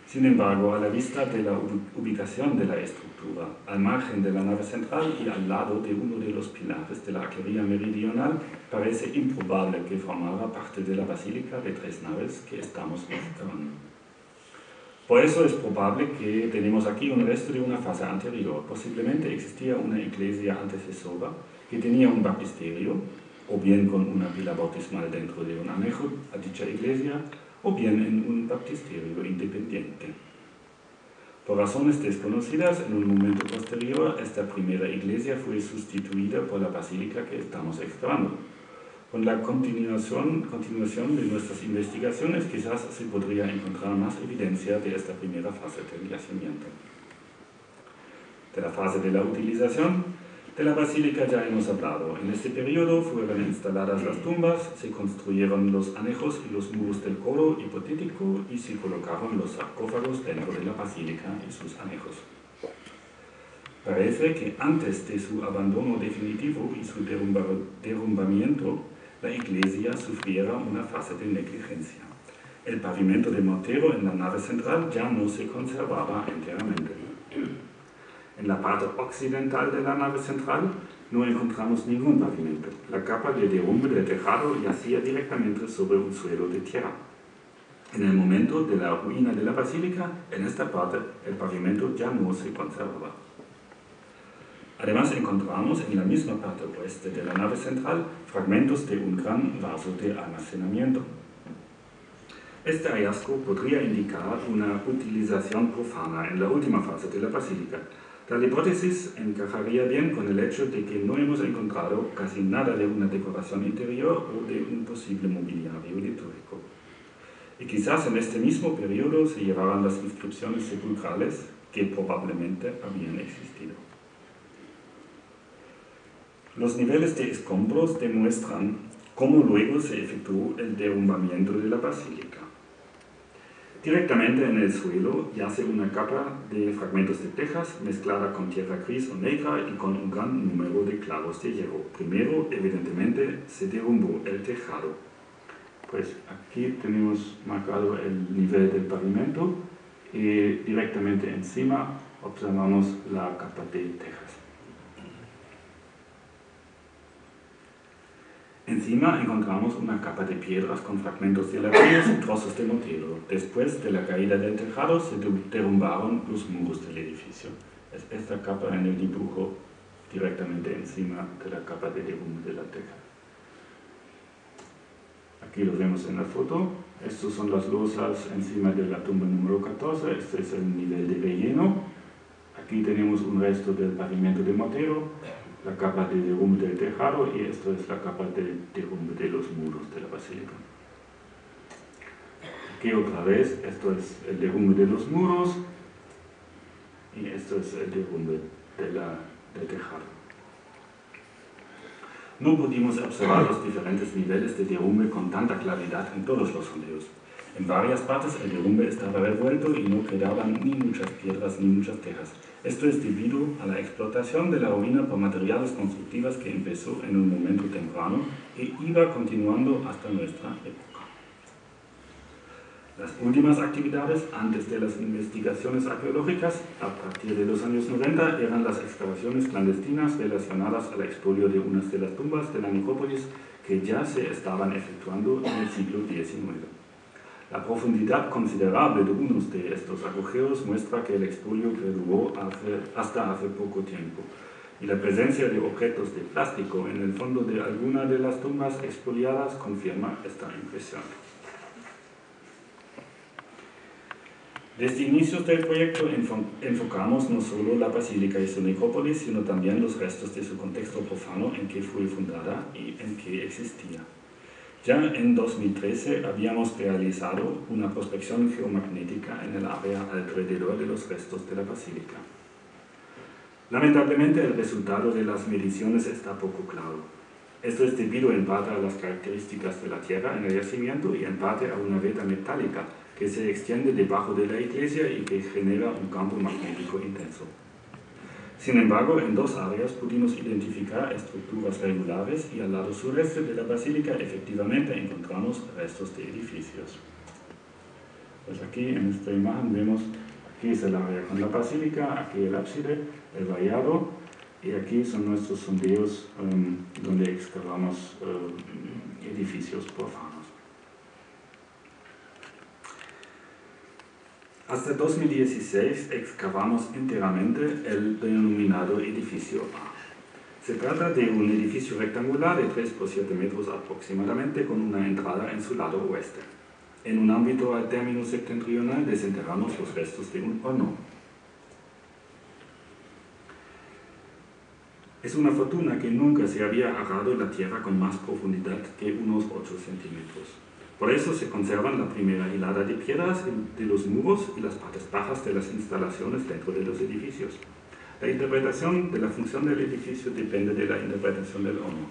Sin embargo, a la vista de la ubicación de la estructura, al margen de la nave central y al lado de uno de los pilares de la arquería meridional, parece improbable que formara parte de la basílica de 3 naves que estamos excavando. Por eso es probable que tenemos aquí un resto de una fase anterior. Posiblemente existía una iglesia antecesora que tenía un baptisterio, o bien con una pila bautismal dentro de un anejo a dicha iglesia, o bien en un baptisterio independiente. Por razones desconocidas, en un momento posterior, esta primera iglesia fue sustituida por la basílica que estamos excavando. Con la continuación de nuestras investigaciones, quizás se podría encontrar más evidencia de esta primera fase del yacimiento. De la fase de la utilización de la basílica ya hemos hablado. En este periodo fueron instaladas las tumbas, se construyeron los anejos y los muros del coro hipotético y se colocaron los sarcófagos dentro de la basílica y sus anejos. Parece que antes de su abandono definitivo y su derrumbamiento, la iglesia sufriera una fase de negligencia. El pavimento de mortero en la nave central ya no se conservaba enteramente. En la parte occidental de la nave central no encontramos ningún pavimento. La capa de derrumbe del tejado yacía directamente sobre un suelo de tierra. En el momento de la ruina de la basílica, en esta parte, el pavimento ya no se conservaba. Además, encontramos en la misma parte oeste de la nave central fragmentos de un gran vaso de almacenamiento. Este hallazgo podría indicar una utilización profana en la última fase de la basílica. Tal hipótesis encajaría bien con el hecho de que no hemos encontrado casi nada de una decoración interior o de un posible mobiliario litúrgico. Y quizás en este mismo periodo se llevaban las inscripciones sepulcrales que probablemente habían existido. Los niveles de escombros demuestran cómo luego se efectuó el derrumbamiento de la basílica. Directamente en el suelo yace una capa de fragmentos de tejas mezclada con tierra gris o negra y con un gran número de clavos de hierro. Primero, evidentemente, se derrumbó el tejado. Pues aquí tenemos marcado el nivel del pavimento y directamente encima observamos la capa de tejas. Encima encontramos una capa de piedras con fragmentos de ladrillos y trozos de mortero. Después de la caída del tejado se derrumbaron los muros del edificio. Es esta capa en el dibujo directamente encima de la capa de derrumbe de la teja. Aquí lo vemos en la foto. Estas son las losas encima de la tumba número 14. Este es el nivel de relleno. Aquí tenemos un resto del pavimento de mortero, la capa de derrumbe del tejado y esto es la capa de derrumbe de los muros de la basílica. Aquí otra vez, esto es el derrumbe de los muros y esto es el derrumbe del tejado. No pudimos observar los diferentes niveles de derrumbe con tanta claridad en todos los sondeos. En varias partes el derrumbe estaba revuelto y no quedaban ni muchas piedras ni muchas tejas. Esto es debido a la explotación de la ruina por materiales constructivos que empezó en un momento temprano e iba continuando hasta nuestra época. Las últimas actividades antes de las investigaciones arqueológicas, a partir de los años 90, eran las excavaciones clandestinas relacionadas al expolio de unas de las tumbas de la necrópolis que ya se estaban efectuando en el siglo XIX. La profundidad considerable de unos de estos agujeros muestra que el expolio perduró hasta hace poco tiempo, y la presencia de objetos de plástico en el fondo de alguna de las tumbas expoliadas confirma esta impresión. Desde inicios del proyecto enfocamos no solo la basílica y su necrópolis, sino también los restos de su contexto profano en que fue fundada y en que existía. Ya en 2013 habíamos realizado una prospección geomagnética en el área alrededor de los restos de la basílica. Lamentablemente el resultado de las mediciones está poco claro. Esto es debido en parte a las características de la tierra en el yacimiento y en parte a una veta metálica que se extiende debajo de la iglesia y que genera un campo magnético intenso. Sin embargo, en dos áreas pudimos identificar estructuras regulares y al lado sureste de la basílica efectivamente encontramos restos de edificios. Pues aquí en esta imagen vemos, aquí es el área con la basílica, aquí el ábside, el vallado, y aquí son nuestros sondeos donde excavamos edificios profanos. Hasta 2016 excavamos enteramente el denominado edificio A. Se trata de un edificio rectangular de 3 por 7 metros aproximadamente con una entrada en su lado oeste. En un ámbito al término septentrional desenterramos los restos de un horno. Es una fortuna que nunca se había arado la tierra con más profundidad que unos 8 centímetros. Por eso se conservan la primera hilada de piedras de los muros y las partes bajas de las instalaciones dentro de los edificios. La interpretación de la función del edificio depende de la interpretación del horno.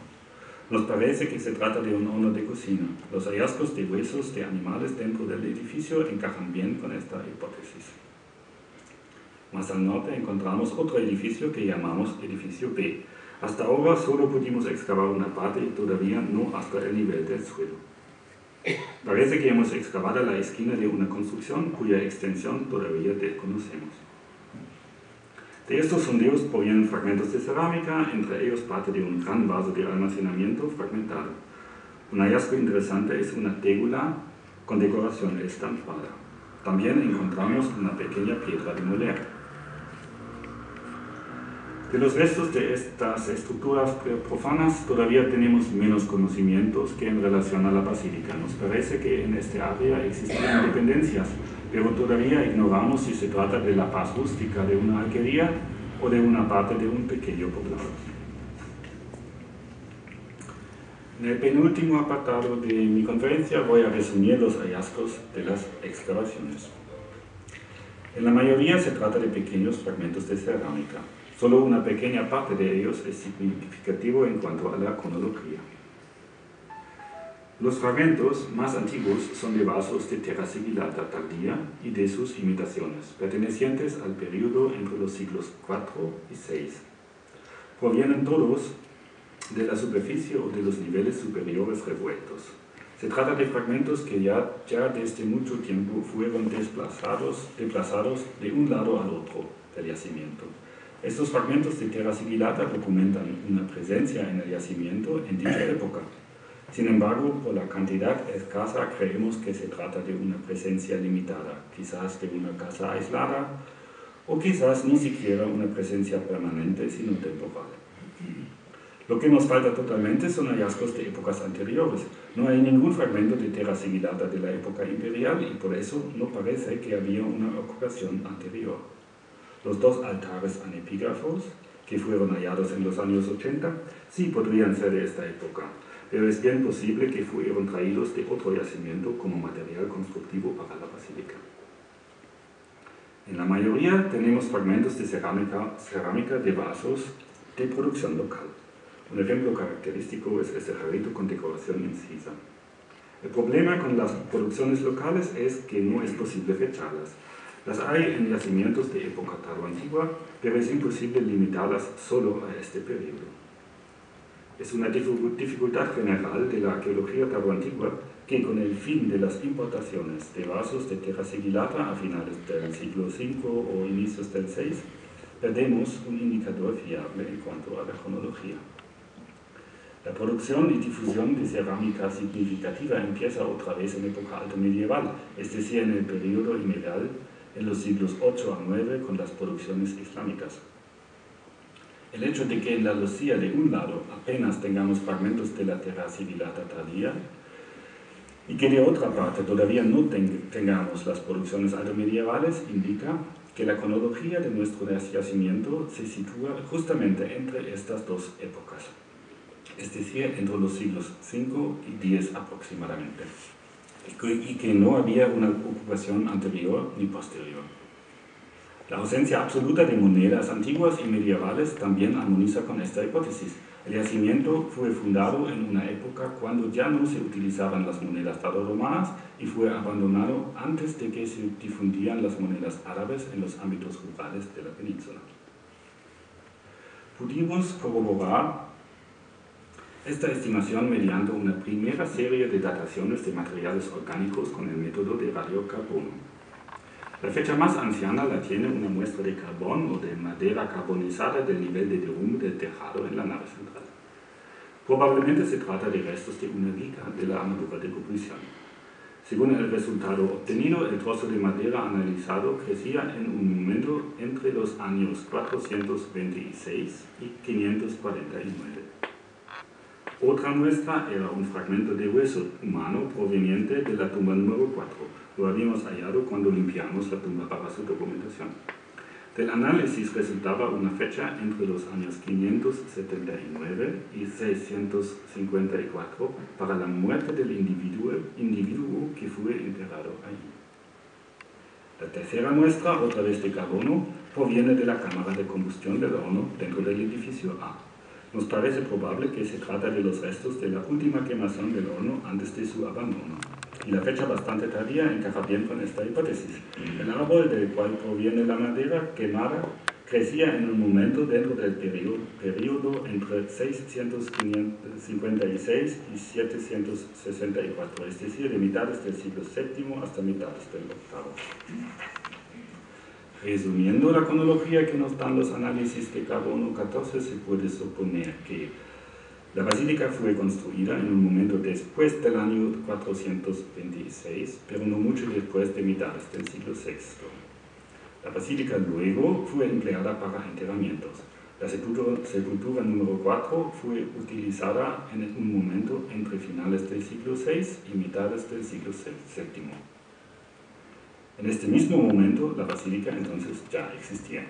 Nos parece que se trata de un horno de cocina. Los hallazgos de huesos de animales dentro del edificio encajan bien con esta hipótesis. Más al norte encontramos otro edificio que llamamos edificio B. Hasta ahora solo pudimos excavar una parte y todavía no hasta el nivel del suelo. Parece que hemos excavado la esquina de una construcción cuya extensión todavía desconocemos. De estos sondeos provienen fragmentos de cerámica, entre ellos parte de un gran vaso de almacenamiento fragmentado. Un hallazgo interesante es una tégula con decoración estampada. También encontramos una pequeña piedra de moler. De los restos de estas estructuras profanas todavía tenemos menos conocimientos que en relación a la basílica. Nos parece que en este área existían dependencias, pero todavía ignoramos si se trata de la paz rústica de una alquería o de una parte de un pequeño poblado. En el penúltimo apartado de mi conferencia voy a resumir los hallazgos de las excavaciones. En la mayoría se trata de pequeños fragmentos de cerámica. Solo una pequeña parte de ellos es significativo en cuanto a la cronología. Los fragmentos más antiguos son de vasos de Terra Sigillata tardía y de sus imitaciones, pertenecientes al periodo entre los siglos IV y VI. Provienen todos de la superficie o de los niveles superiores revueltos. Se trata de fragmentos que ya desde mucho tiempo fueron desplazados de un lado al otro del yacimiento. Estos fragmentos de Terra Sigillata documentan una presencia en el yacimiento en dicha época. Sin embargo, por la cantidad escasa creemos que se trata de una presencia limitada, quizás de una casa aislada, o quizás ni siquiera una presencia permanente, sino temporal. Lo que nos falta totalmente son hallazgos de épocas anteriores. No hay ningún fragmento de Terra Sigillata de la época imperial y por eso no parece que había una ocupación anterior. Los dos altares anepígrafos, que fueron hallados en los años 80, sí podrían ser de esta época, pero es bien posible que fueron traídos de otro yacimiento como material constructivo para la basílica. En la mayoría tenemos fragmentos de cerámica de vasos de producción local. Un ejemplo característico es este jarrito con decoración incisa. El problema con las producciones locales es que no es posible fecharlas. Las hay en yacimientos de época tardoantigua, pero es imposible limitarlas solo a este periodo. Es una dificultad general de la arqueología tardoantigua que con el fin de las importaciones de vasos de Terra Sigillata a finales del siglo V o inicios del VI, perdemos un indicador fiable en cuanto a la cronología. La producción y difusión de cerámica significativa empieza otra vez en época alta medieval, es decir, en el periodo imperial, en los siglos 8 a 9 con las producciones islámicas. El hecho de que en la losía de un lado apenas tengamos fragmentos de la Terra Sigillata tardía y que de otra parte todavía no tengamos las producciones altomedievales indica que la cronología de nuestro yacimiento se sitúa justamente entre estas dos épocas, es decir, entre los siglos 5 y 10 aproximadamente. Y que no había una ocupación anterior ni posterior. La ausencia absoluta de monedas antiguas y medievales también armoniza con esta hipótesis. El yacimiento fue fundado en una época cuando ya no se utilizaban las monedas tardorromanas y fue abandonado antes de que se difundieran las monedas árabes en los ámbitos rurales de la península. Pudimos corroborar esta estimación mediante una primera serie de dataciones de materiales orgánicos con el método de radiocarbono. La fecha más anciana la tiene una muestra de carbón o de madera carbonizada del nivel de derrumbe del tejado en la nave central. Probablemente se trata de restos de una viga de la armadura de gubrición. Según el resultado obtenido, el trozo de madera analizado crecía en un momento entre los años 426 y 549. Otra muestra era un fragmento de hueso humano proveniente de la tumba número 4. Lo habíamos hallado cuando limpiamos la tumba para su documentación. Del análisis resultaba una fecha entre los años 579 y 654 para la muerte del individuo que fue enterrado allí. La tercera muestra, otra vez de carbono, proviene de la cámara de combustión del horno dentro del edificio A. Nos parece probable que se trata de los restos de la última quemación del horno antes de su abandono. Y la fecha bastante tardía encaja bien con esta hipótesis. El árbol del cual proviene la madera quemada crecía en un momento dentro del periodo entre 656 y 764, es decir, de mitades del siglo VII hasta mitades del VIII. Resumiendo la cronología que nos dan los análisis de carbono 14, se puede suponer que La basílica fue construida en un momento después del año 426, pero no mucho después de mitades del siglo VI. La basílica luego fue empleada para enterramientos. La sepultura número 4 fue utilizada en un momento entre finales del siglo VI y mitades del siglo VII. En este mismo momento, la basílica entonces ya existía.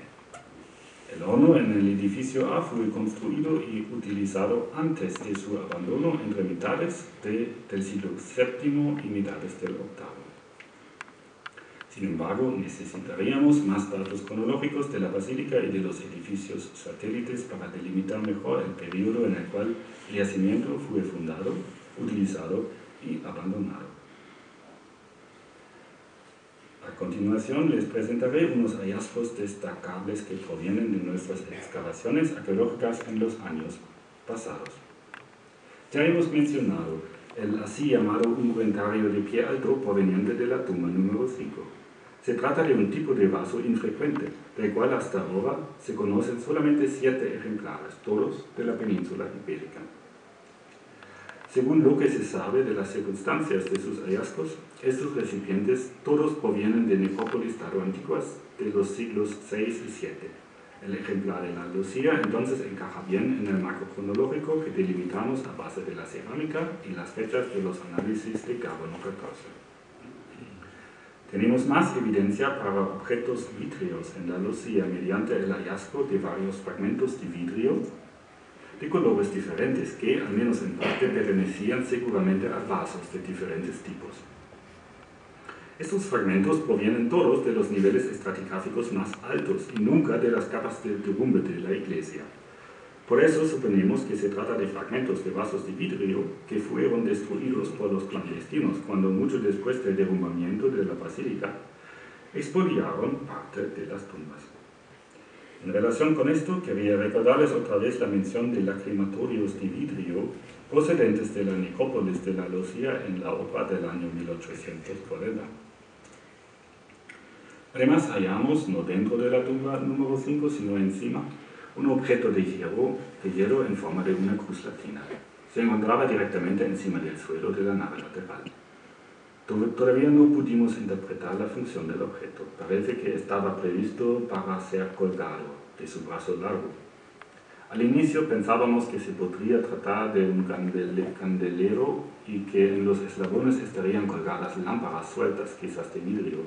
El horno en el edificio A fue construido y utilizado antes de su abandono entre mitades del siglo VII y mitades del VIII. Sin embargo, necesitaríamos más datos cronológicos de la basílica y de los edificios satélites para delimitar mejor el periodo en el cual el yacimiento fue fundado, utilizado y abandonado. A continuación les presentaré unos hallazgos destacables que provienen de nuestras excavaciones arqueológicas en los años pasados. Ya hemos mencionado el así llamado ungüentario de pie alto proveniente de la tumba número 5. Se trata de un tipo de vaso infrecuente, del cual hasta ahora se conocen solamente 7 ejemplares, todos de la península ibérica. Según lo que se sabe de las circunstancias de sus hallazgos, estos recipientes todos provienen de necrópolis tardantiguas de los siglos VI y VII. El ejemplar de la Lucía entonces encaja bien en el marco cronológico que delimitamos a base de la cerámica y las fechas de los análisis de carbono 14. Tenemos más evidencia para objetos vítreos en la Lucía mediante el hallazgo de varios fragmentos de vidrio de colores diferentes que, al menos en parte, pertenecían seguramente a vasos de diferentes tipos. Estos fragmentos provienen todos de los niveles estratigráficos más altos y nunca de las capas de derrumbe de la iglesia. Por eso suponemos que se trata de fragmentos de vasos de vidrio que fueron destruidos por los clandestinos cuando, mucho después del derrumbamiento de la basílica, expoliaron parte de las tumbas. En relación con esto, quería recordarles otra vez la mención de lacrimatorios de vidrio procedentes de la necrópolis de la Lucía en la obra del año 1840. Además hallamos, no dentro de la tumba número 5, sino encima, un objeto de hierro en forma de una cruz latina. Se encontraba directamente encima del suelo de la nave lateral. Todavía no pudimos interpretar la función del objeto. Parece que estaba previsto para ser colgado de su brazo largo. Al inicio pensábamos que se podría tratar de un candelero y que en los eslabones estarían colgadas lámparas sueltas, quizás de vidrio.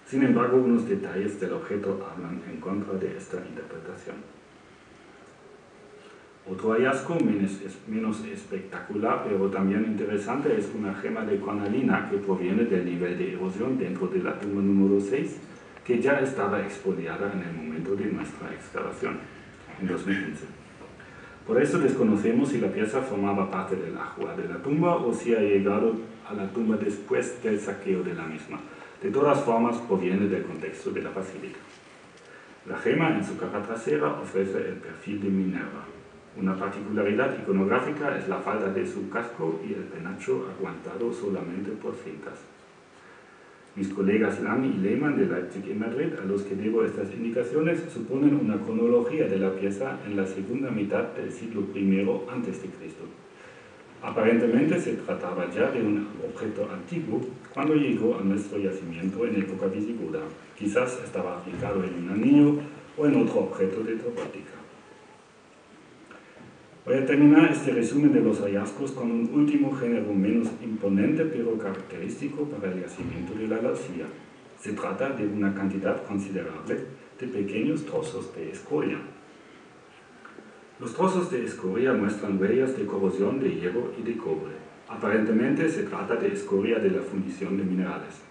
Sin embargo, unos detalles del objeto hablan en contra de esta interpretación. Otro hallazgo menos espectacular, pero también interesante, es una gema de cornalina que proviene del nivel de erosión dentro de la tumba número 6, que ya estaba expoliada en el momento de nuestra excavación, en 2015. Por eso desconocemos si la pieza formaba parte del ajuar de la tumba o si ha llegado a la tumba después del saqueo de la misma. De todas formas, proviene del contexto de la basílica. La gema en su capa trasera ofrece el perfil de Minerva. Una particularidad iconográfica es la falta de su casco y el penacho aguantado solamente por cintas. Mis colegas Lang y Lehmann de Leipzig y Madrid, a los que debo estas indicaciones, suponen una cronología de la pieza en la segunda mitad del siglo I a.C. Aparentemente se trataba ya de un objeto antiguo cuando llegó a nuestro yacimiento en época visigoda. Quizás estaba aplicado en un anillo o en otro objeto de robótica. Voy a terminar este resumen de los hallazgos con un último género menos imponente pero característico para el yacimiento de la Lucía. Se trata de una cantidad considerable de pequeños trozos de escoria. Los trozos de escoria muestran huellas de corrosión de hierro y de cobre. Aparentemente se trata de escoria de la fundición de minerales.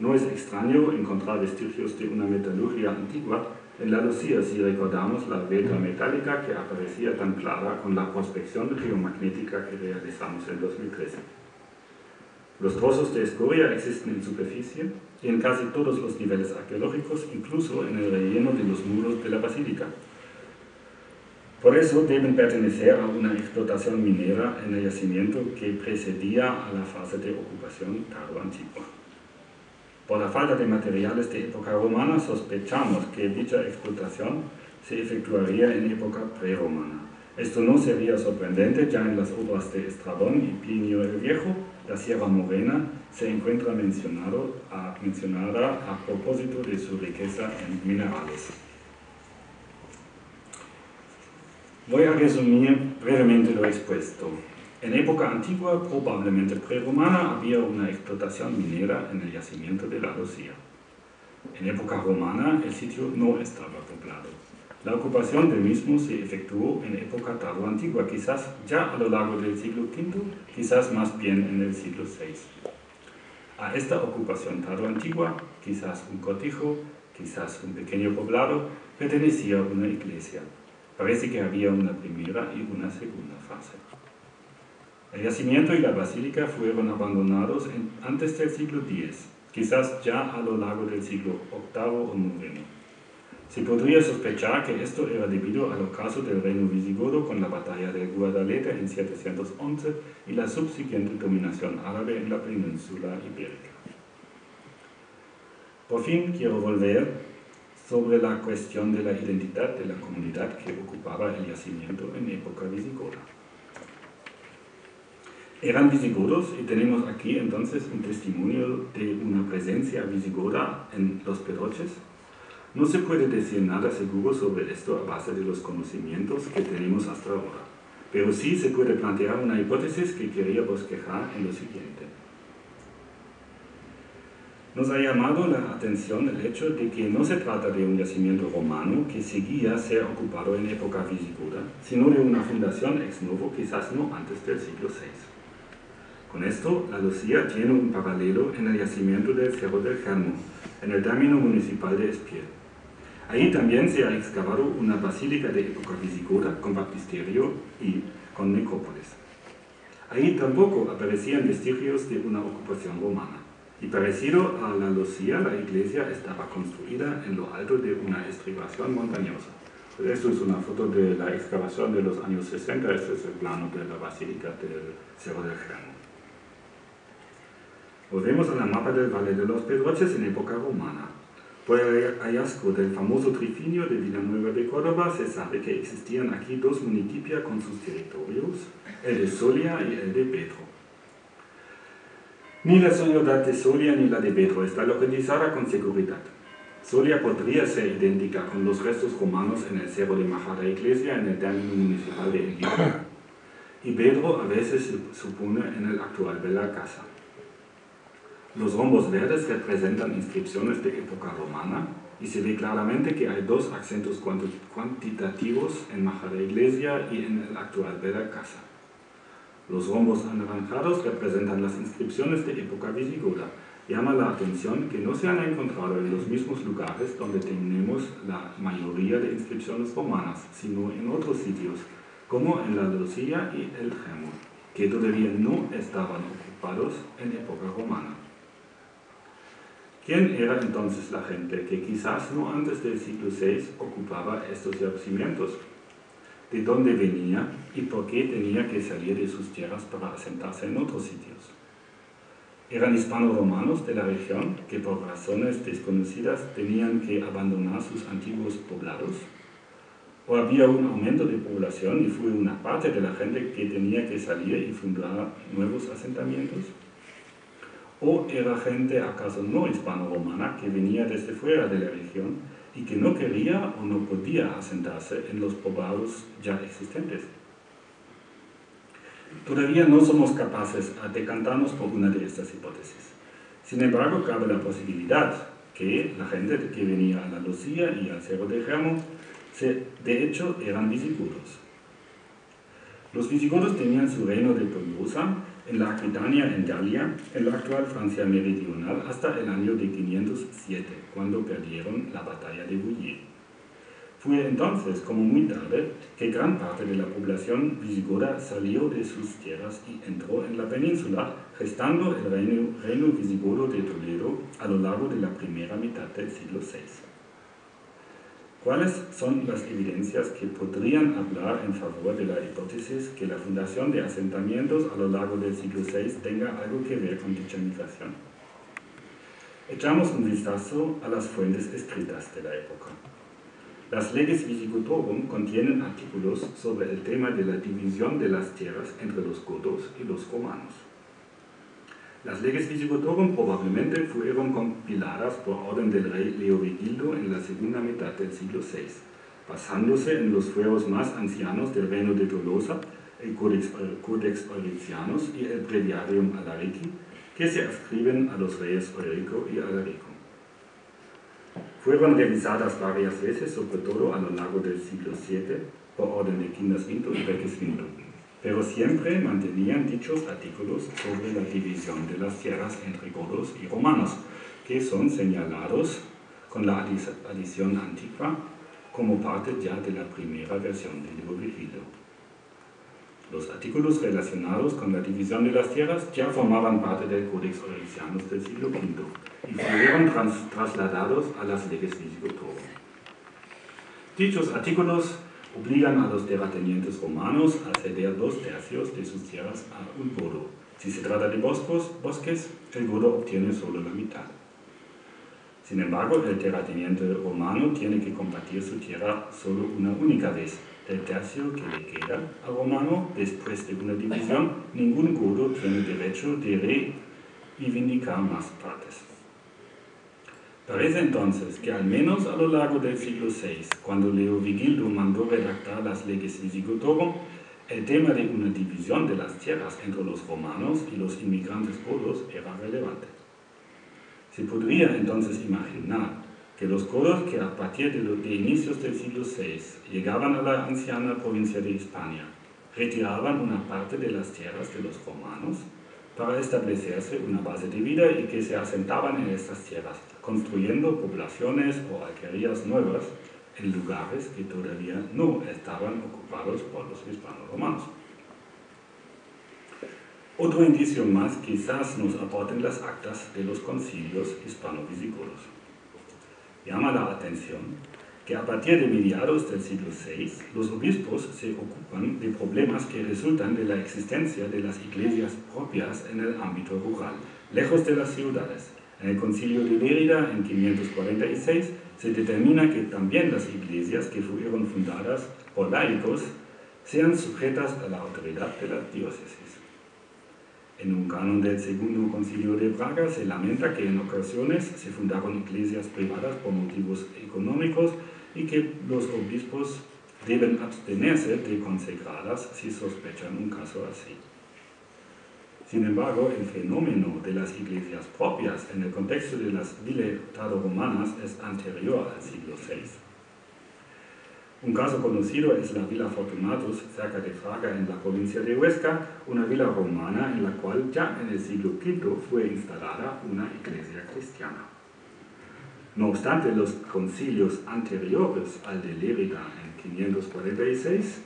No es extraño encontrar vestigios de una metalurgia antigua en la Lucía si recordamos la veta metálica que aparecía tan clara con la prospección geomagnética que realizamos en 2013. Los trozos de escoria existen en superficie y en casi todos los niveles arqueológicos, incluso en el relleno de los muros de la basílica. Por eso deben pertenecer a una explotación minera en el yacimiento que precedía a la fase de ocupación tardo-antigua. Por la falta de materiales de época romana, sospechamos que dicha explotación se efectuaría en época prerromana. Esto no sería sorprendente, ya en las obras de Estrabón y Plinio el Viejo, la Sierra Morena se encuentra mencionada a propósito de su riqueza en minerales. Voy a resumir brevemente lo expuesto. En época antigua, probablemente prerromana, había una explotación minera en el yacimiento de la Lucía. En época romana, el sitio no estaba poblado. La ocupación del mismo se efectuó en época tardoantigua, quizás ya a lo largo del siglo V, quizás más bien en el siglo VI. A esta ocupación tardoantigua, quizás un cortijo, quizás un pequeño poblado, pertenecía una iglesia. Parece que había una primera y una segunda fase. El yacimiento y la basílica fueron abandonados antes del siglo X, quizás ya a lo largo del siglo VIII o IX. Se podría sospechar que esto era debido al ocaso del reino visigodo con la batalla de Guadalete en 711 y la subsiguiente dominación árabe en la península ibérica. Por fin quiero volver sobre la cuestión de la identidad de la comunidad que ocupaba el yacimiento en época visigoda. Eran visigodos y tenemos aquí entonces un testimonio de una presencia visigoda en los Pedroches. No se puede decir nada seguro sobre esto a base de los conocimientos que tenemos hasta ahora, pero sí se puede plantear una hipótesis que quería bosquejar en lo siguiente. Nos ha llamado la atención el hecho de que no se trata de un yacimiento romano que seguía ser ocupado en época visigoda, sino de una fundación ex novo quizás no antes del siglo VI. Con esto, la Lucía tiene un paralelo en el yacimiento del Cerro del Germo, en el término municipal de Espiel. Ahí también se ha excavado una basílica de época visigoda con baptisterio y con necrópolis. Ahí tampoco aparecían vestigios de una ocupación romana. Y parecido a la Lucía, la iglesia estaba construida en lo alto de una estribación montañosa. Pues esto es una foto de la excavación de los años 60, este es el plano de la basílica del Cerro del Germo. Volvemos a la mapa del Valle de los Pedroches en época romana. Por el hallazgo del famoso trifinio de Villanueva de Córdoba se sabe que existían aquí dos municipios con sus territorios, el de Solia y el de Pedro. Ni la ciudad de Solia ni la de Pedro está localizada con seguridad. Solia podría ser idéntica con los restos romanos en el cerro de Majada Iglesia en el término municipal de Elguijo, y Pedro a veces se supone en el actual Belalcázar. Los rombos verdes representan inscripciones de época romana y se ve claramente que hay dos acentos cuantitativos en Majada Iglesia y en el actual Belalcázar. Los rombos anaranjados representan las inscripciones de época visigoda. Llama la atención que no se han encontrado en los mismos lugares donde tenemos la mayoría de inscripciones romanas, sino en otros sitios, como en la Lucía y el Germo, que todavía no estaban ocupados en época romana. ¿Quién era entonces la gente que quizás no antes del siglo VI ocupaba estos yacimientos? ¿De dónde venía y por qué tenía que salir de sus tierras para asentarse en otros sitios? ¿Eran hispano-romanos de la región que por razones desconocidas tenían que abandonar sus antiguos poblados? ¿O había un aumento de población y fue una parte de la gente que tenía que salir y fundar nuevos asentamientos? ¿O era gente acaso no hispano-romana que venía desde fuera de la región y que no quería o no podía asentarse en los poblados ya existentes? Todavía no somos capaces de decantarnos por una de estas hipótesis. Sin embargo, cabe la posibilidad que la gente que venía a la Lucía y al Cerro de Germo, de hecho, eran visigodos. Los visigodos tenían su reino de Tolosa en la Aquitania en Galia, en la actual Francia meridional, hasta el año de 507, cuando perdieron la batalla de Bouillé. Fue entonces, como muy tarde, que gran parte de la población visigoda salió de sus tierras y entró en la península, gestando el reino visigodo de Toledo a lo largo de la primera mitad del siglo VI. ¿Cuáles son las evidencias que podrían hablar en favor de la hipótesis que la fundación de asentamientos a lo largo del siglo VI tenga algo que ver con dicha migración? Echamos un vistazo a las fuentes escritas de la época. Las leges visigotorum contienen artículos sobre el tema de la división de las tierras entre los godos y los romanos. Las leges visigotorum probablemente fueron compiladas por orden del rey Leovigildo en la segunda mitad del siglo VI, basándose en los fueros más ancianos del reino de Tolosa, el Codex Euricianus y el Breviarium Alarici, que se ascriben a los reyes Eurico y Alarico. Fueron revisadas varias veces, sobre todo a lo largo del siglo VII, por orden de Quindasvinto y Requesvinto, pero siempre mantenían dichos artículos sobre la división de las tierras entre godos y romanos, que son señalados con la adición antigua como parte ya de la primera versión del libro Virgilio. Los artículos relacionados con la división de las tierras ya formaban parte del Codex Euricianus del siglo V y fueron trasladados a las leges visigotorum. Dichos artículos obligan a los terratenientes romanos a ceder 2/3 de sus tierras a un godo. Si se trata de bosques, el godo obtiene solo la mitad. Sin embargo, el terrateniente romano tiene que compartir su tierra solo una única vez. Del tercio que le queda al romano después de una división, ningún godo tiene derecho de reivindicar más partes. Parece entonces que al menos a lo largo del siglo VI, cuando Leovigildo mandó redactar las leges visigotorum, el tema de una división de las tierras entre los romanos y los inmigrantes godos era relevante. Se podría entonces imaginar que los godos que a partir de inicios del siglo VI llegaban a la anciana provincia de Hispania retiraban una parte de las tierras de los romanos para establecerse una base de vida y que se asentaban en estas tierras, construyendo poblaciones o alquerías nuevas en lugares que todavía no estaban ocupados por los hispano-romanos. Otro indicio más quizás nos aporten las actas de los concilios hispano-visigodos. Llama la atención que a partir de mediados del siglo VI, los obispos se ocupan de problemas que resultan de la existencia de las iglesias propias en el ámbito rural, lejos de las ciudades. En el concilio de Lérida, en 546, se determina que también las iglesias que fueron fundadas por laicos sean sujetas a la autoridad de las diócesis. En un canon del segundo concilio de Praga se lamenta que en ocasiones se fundaron iglesias privadas por motivos económicos y que los obispos deben abstenerse de consagrarlas si sospechan un caso así. Sin embargo, el fenómeno de las iglesias propias en el contexto de las vilae tardorromanas es anterior al siglo VI. Un caso conocido es la Villa Fortunatus, cerca de Fraga, en la provincia de Huesca, una villa romana en la cual ya en el siglo V fue instalada una iglesia cristiana. No obstante, los concilios anteriores al de Lérida en 546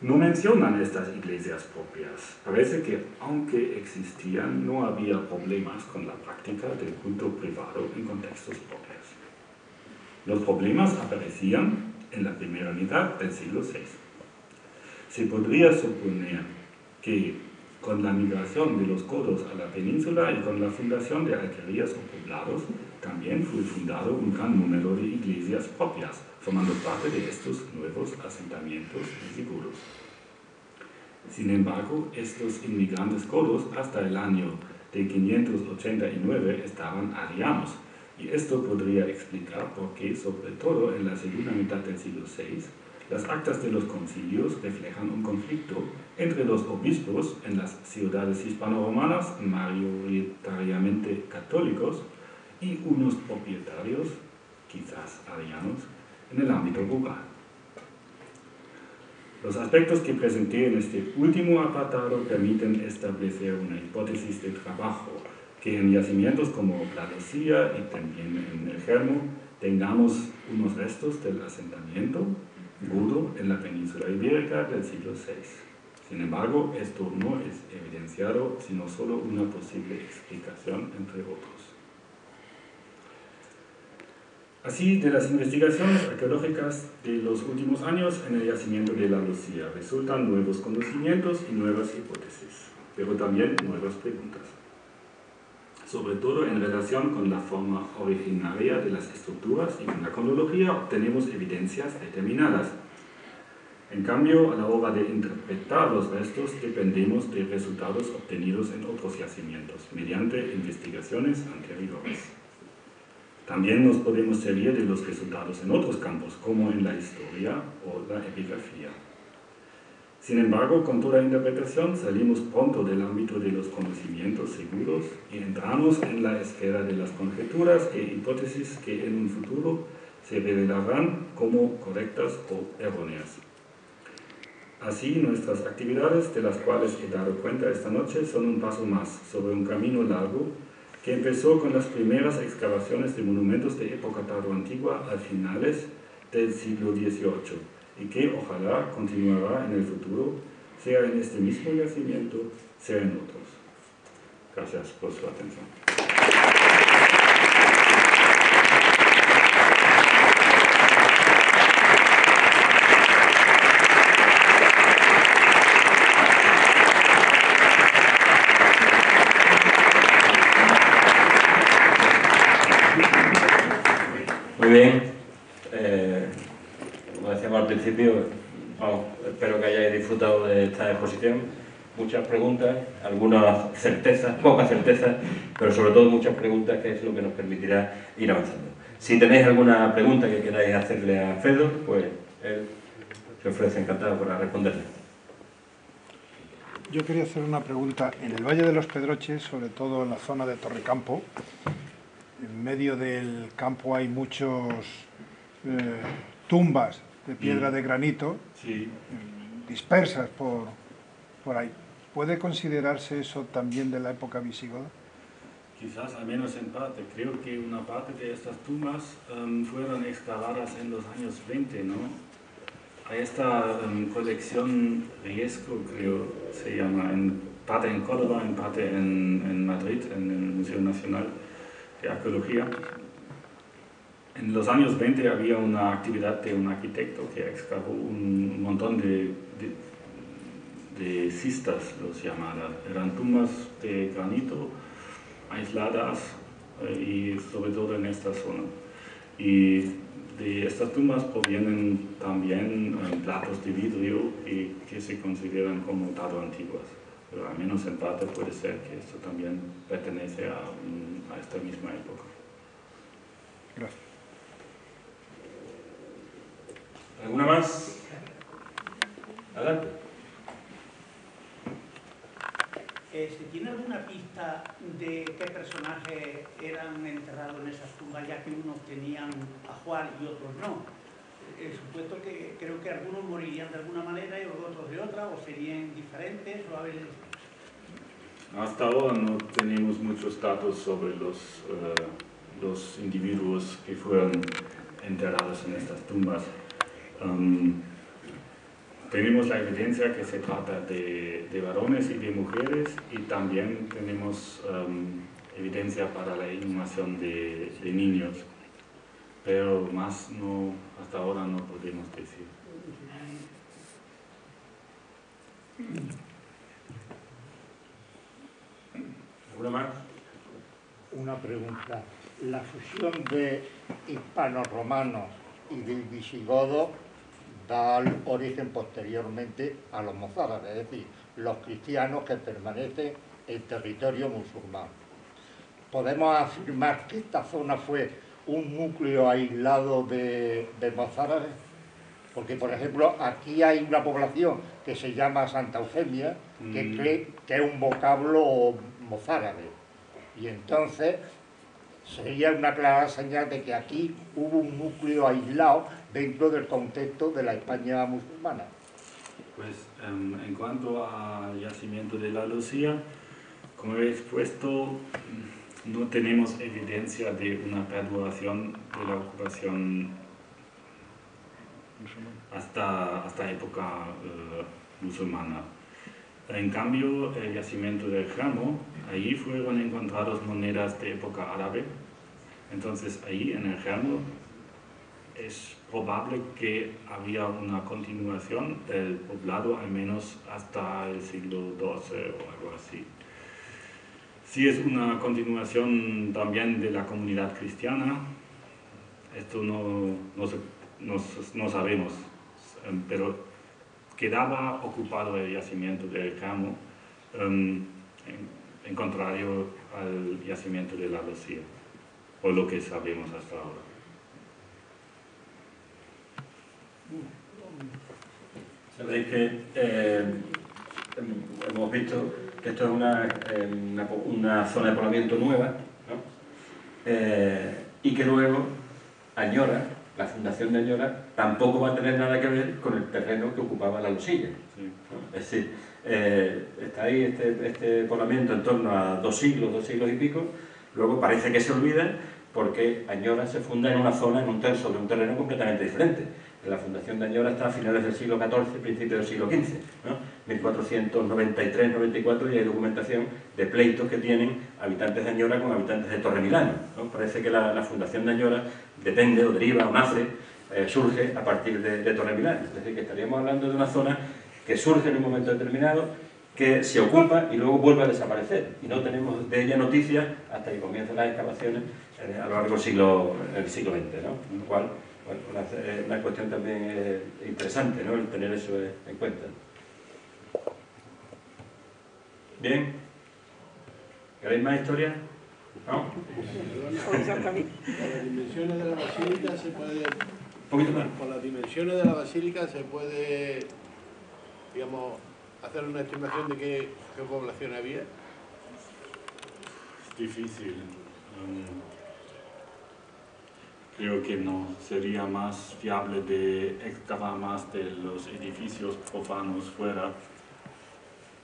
no mencionan estas iglesias propias. Parece que, aunque existían, no había problemas con la práctica del culto privado en contextos propios. Los problemas aparecían en la primera mitad del siglo VI. Se podría suponer que con la migración de los godos a la península y con la fundación de alquerías o poblados, también fue fundado un gran número de iglesias propias, formando parte de estos nuevos asentamientos visigodos. Sin embargo, estos inmigrantes godos hasta el año de 589 estaban arianos, y esto podría explicar por qué, sobre todo en la segunda mitad del siglo VI, las actas de los concilios reflejan un conflicto entre los obispos en las ciudades hispano-romanas, mayoritariamente católicos, y unos propietarios, quizás arianos, en el ámbito rural. Los aspectos que presenté en este último apartado permiten establecer una hipótesis de trabajo, que en yacimientos como la Lucía y también en el Germo tengamos unos restos del asentamiento godo en la península ibérica del siglo VI. Sin embargo, esto no es evidenciado, sino solo una posible explicación entre otros. Así, de las investigaciones arqueológicas de los últimos años en el yacimiento de la Lucía resultan nuevos conocimientos y nuevas hipótesis, pero también nuevas preguntas. sobre todo en relación con la forma originaria de las estructuras, y con la cronología obtenemos evidencias determinadas. En cambio, a la hora de interpretar los restos dependemos de resultados obtenidos en otros yacimientos, mediante investigaciones anteriores. También nos podemos servir de los resultados en otros campos, como en la historia o la epigrafía. Sin embargo, con toda interpretación salimos pronto del ámbito de los conocimientos seguros y entramos en la esfera de las conjeturas e hipótesis que en un futuro se revelarán como correctas o erróneas. Así, nuestras actividades, de las cuales he dado cuenta esta noche, son un paso más sobre un camino largo que empezó con las primeras excavaciones de monumentos de época tardoantigua a finales del siglo XVIII y que ojalá continuará en el futuro, sea en este mismo yacimiento, sea en otros. Gracias por su atención. Muy bien, como decíamos al principio, espero que hayáis disfrutado de esta exposición. Muchas preguntas, algunas certezas, pocas certezas, pero sobre todo muchas preguntas, que es lo que nos permitirá ir avanzando. Si tenéis alguna pregunta que queráis hacerle a Fedor, pues él se ofrece encantado para responderle. Yo quería hacer una pregunta. En el Valle de los Pedroches, sobre todo en la zona de Torrecampo, en medio del campo hay muchos tumbas de piedra de granito, Sí. dispersas por ahí. ¿Puede considerarse eso también de la época visigoda? Quizás, al menos en parte. Creo que una parte de estas tumbas fueron excavadas en los años 20, ¿no? Hay esta colección Riesco, creo se llama, en parte en Córdoba, en parte en Madrid, en el Museo Nacional de Arqueología. En los años 20 había una actividad de un arquitecto que excavó un montón de cistas, los llamadas. Eran tumbas de granito aisladas y sobre todo en esta zona. Y de estas tumbas provienen también platos de vidrio que se consideran como tardoantiguas. Pero al menos en parte puede ser que esto también pertenece a esta misma época. Gracias. ¿Alguna más? Adelante. ¿Se tiene alguna pista de qué personajes eran enterrados en esas tumbas, ya que unos tenían ajuar y otros no? Supuesto que creo que algunos morirían de alguna manera y otros de otra, o serían diferentes, o a ver... Hasta ahora no tenemos muchos datos sobre los individuos que fueron enterrados en estas tumbas. Tenemos la evidencia que se trata de varones y de mujeres, y también tenemos evidencia para la inhumación de niños, pero más no, hasta ahora no podemos decir. ¿Alguna más? Una pregunta. La fusión de hispano-romanos y del visigodo da origen posteriormente a los mozárabes, es decir, los cristianos que permanecen en territorio musulmán. ¿Podemos afirmar que esta zona fue un núcleo aislado de mozárabes? Porque, por ejemplo, aquí hay una población que se llama Santa Eufemia, que cree que es un vocablo mozárabe. Y entonces sería una clara señal de que aquí hubo un núcleo aislado dentro del contexto de la España musulmana. Pues en cuanto al yacimiento de la Lucía, como he expuesto, no tenemos evidencia de una perduración de la ocupación hasta época musulmana. En cambio, el yacimiento del Germo, ahí fueron encontradas monedas de época árabe. Entonces, ahí en el Germo es probable que había una continuación del poblado, al menos hasta el siglo XII o algo así. Sí, es una continuación también de la comunidad cristiana. Esto no sabemos, pero quedaba ocupado el yacimiento del Camo, en contrario al yacimiento de la Lucía, o lo que sabemos hasta ahora. Sabéis que hemos visto que esto es una zona de poblamiento nueva, ¿no? Y que luego Añora, la fundación de Añora, tampoco va a tener nada que ver con el terreno que ocupaba la Losilla, ¿no? Es decir, está ahí este poblamiento en torno a 2 siglos y pico, luego parece que se olvida porque Añora se funda en una zona, sobre un terreno completamente diferente. La fundación de Añora está a finales del siglo XIV, principios del siglo XV, ¿no? 1493-94, y hay documentación de pleitos que tienen habitantes de Añora con habitantes de Torremilano, ¿no? Parece que la fundación de Añora depende o deriva o nace, surge a partir de Torremilano. Es decir, que estaríamos hablando de una zona que surge en un momento determinado, que se ocupa y luego vuelve a desaparecer. Y no tenemos de ella noticias hasta que comienzan las excavaciones a lo largo del siglo XX, ¿no? Con lo cual, bueno, una cuestión también interesante, ¿no? El tener eso en cuenta. Bien. ¿Queréis más historia? ¿No? Exactamente. Por las dimensiones de la basílica se puede... Un poquito más. Por las dimensiones de la basílica se puede, digamos, hacer una estimación de qué población había. Es difícil. Creo que no sería más fiable de excavar más de los edificios profanos fuera,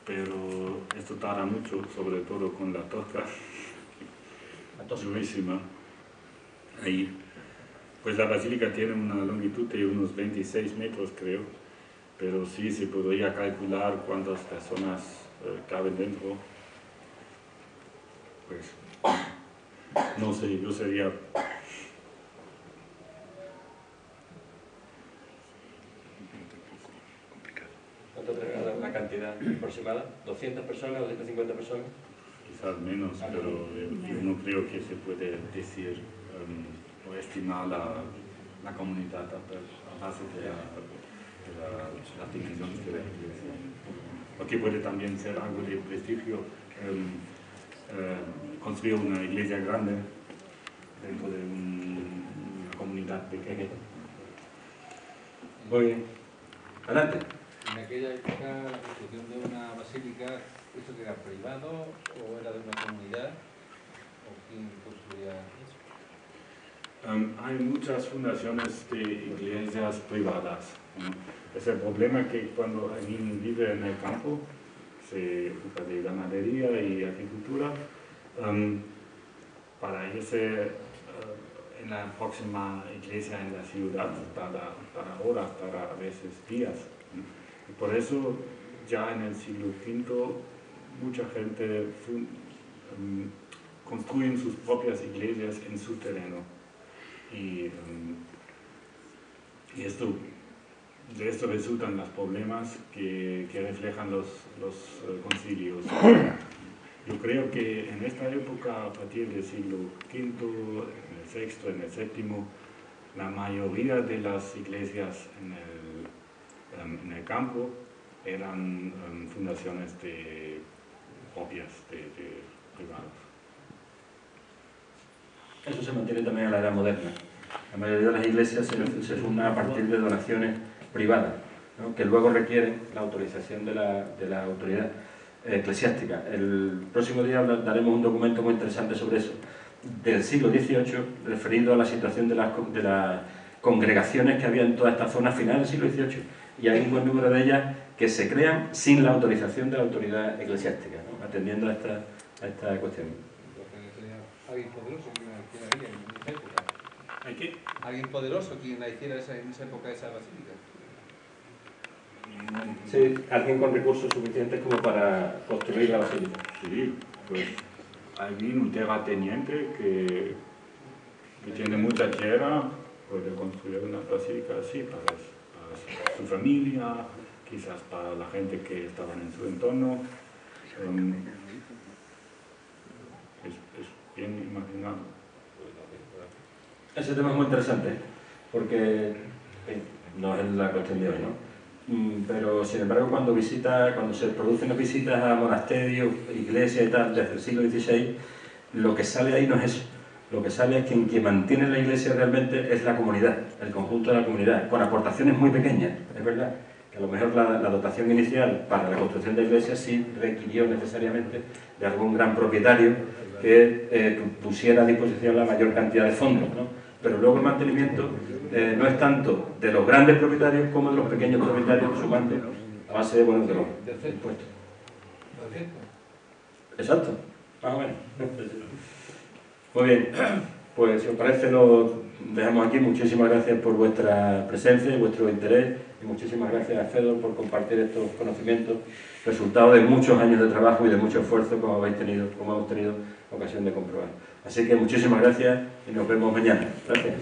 pero esto tarda mucho, sobre todo con la tosca, durísima. Ahí. Pues la basílica tiene una longitud de unos 26 metros, creo, pero sí se podría calcular cuántas personas caben dentro. Pues no sé, yo sería... ¿Cuánto te da la cantidad aproximada? ¿200 personas, 250 personas? Quizás menos, pero yo no creo que se puede decir o estimar la comunidad a base de las dimensiones de la iglesia. Porque puede también ser algo de prestigio construir una iglesia grande dentro de una comunidad pequeña. Voy adelante. En aquella época, la construcción de una basílica, ¿eso era privado o era de una comunidad? ¿O quién construía eso? Hay muchas fundaciones de iglesias privadas. Es el problema que cuando alguien vive en el campo, se ocupa de ganadería y agricultura, para irse en la próxima iglesia en la ciudad para horas, para a veces días. Y por eso ya en el siglo V mucha gente construyen sus propias iglesias en su terreno. Y de esto resultan los problemas que reflejan los concilios. Yo creo que en esta época, a partir del siglo V, en el VI, en el VII, la mayoría de las iglesias en el campo eran fundaciones propias de privados. Eso se mantiene también en la era moderna. La mayoría de las iglesias se fundan a partir de donaciones privadas, ¿no? Que luego requieren la autorización de la autoridad eclesiástica. El próximo día daremos un documento muy interesante sobre eso, del siglo XVIII, referido a la situación de las congregaciones que había en toda esta zona a finales del siglo XVIII. Y hay un buen número de ellas que se crean sin la autorización de la autoridad eclesiástica, ¿no? Atendiendo a esta cuestión. ¿Alguien poderoso quien la hiciera en esa época? ¿Hay qué? ¿Alguien poderoso quien la hiciera en esa época esa basílica? Sí, alguien con recursos suficientes como para construir la basílica. Sí, pues alguien, un terrateniente que tiene mucha tierra, puede construir una basílica así para su familia, quizás para la gente que estaba en su entorno. bien imaginado. Ese tema es muy interesante, porque no es la cuestión de hoy, ¿no? Pero sin embargo cuando se producen las visitas a monasterios, iglesias y tal desde el siglo XVI, lo que sale ahí no es eso. Lo que sale es que quien mantiene la iglesia realmente es la comunidad, el conjunto de la comunidad, con aportaciones muy pequeñas, es verdad. Que a lo mejor la dotación inicial para la construcción de la iglesia sí requirió necesariamente de algún gran propietario que pusiera a disposición la mayor cantidad de fondos, ¿no? Pero luego el mantenimiento no es tanto de los grandes propietarios como de los pequeños propietarios, sumando a base de, bueno, de los impuestos. Exacto, más o menos. Muy bien, pues si os parece lo dejamos aquí. Muchísimas gracias por vuestra presencia y vuestro interés, y muchísimas gracias a Fedor por compartir estos conocimientos, resultado de muchos años de trabajo y de mucho esfuerzo, como hemos tenido ocasión de comprobar. Así que muchísimas gracias y nos vemos mañana. Gracias.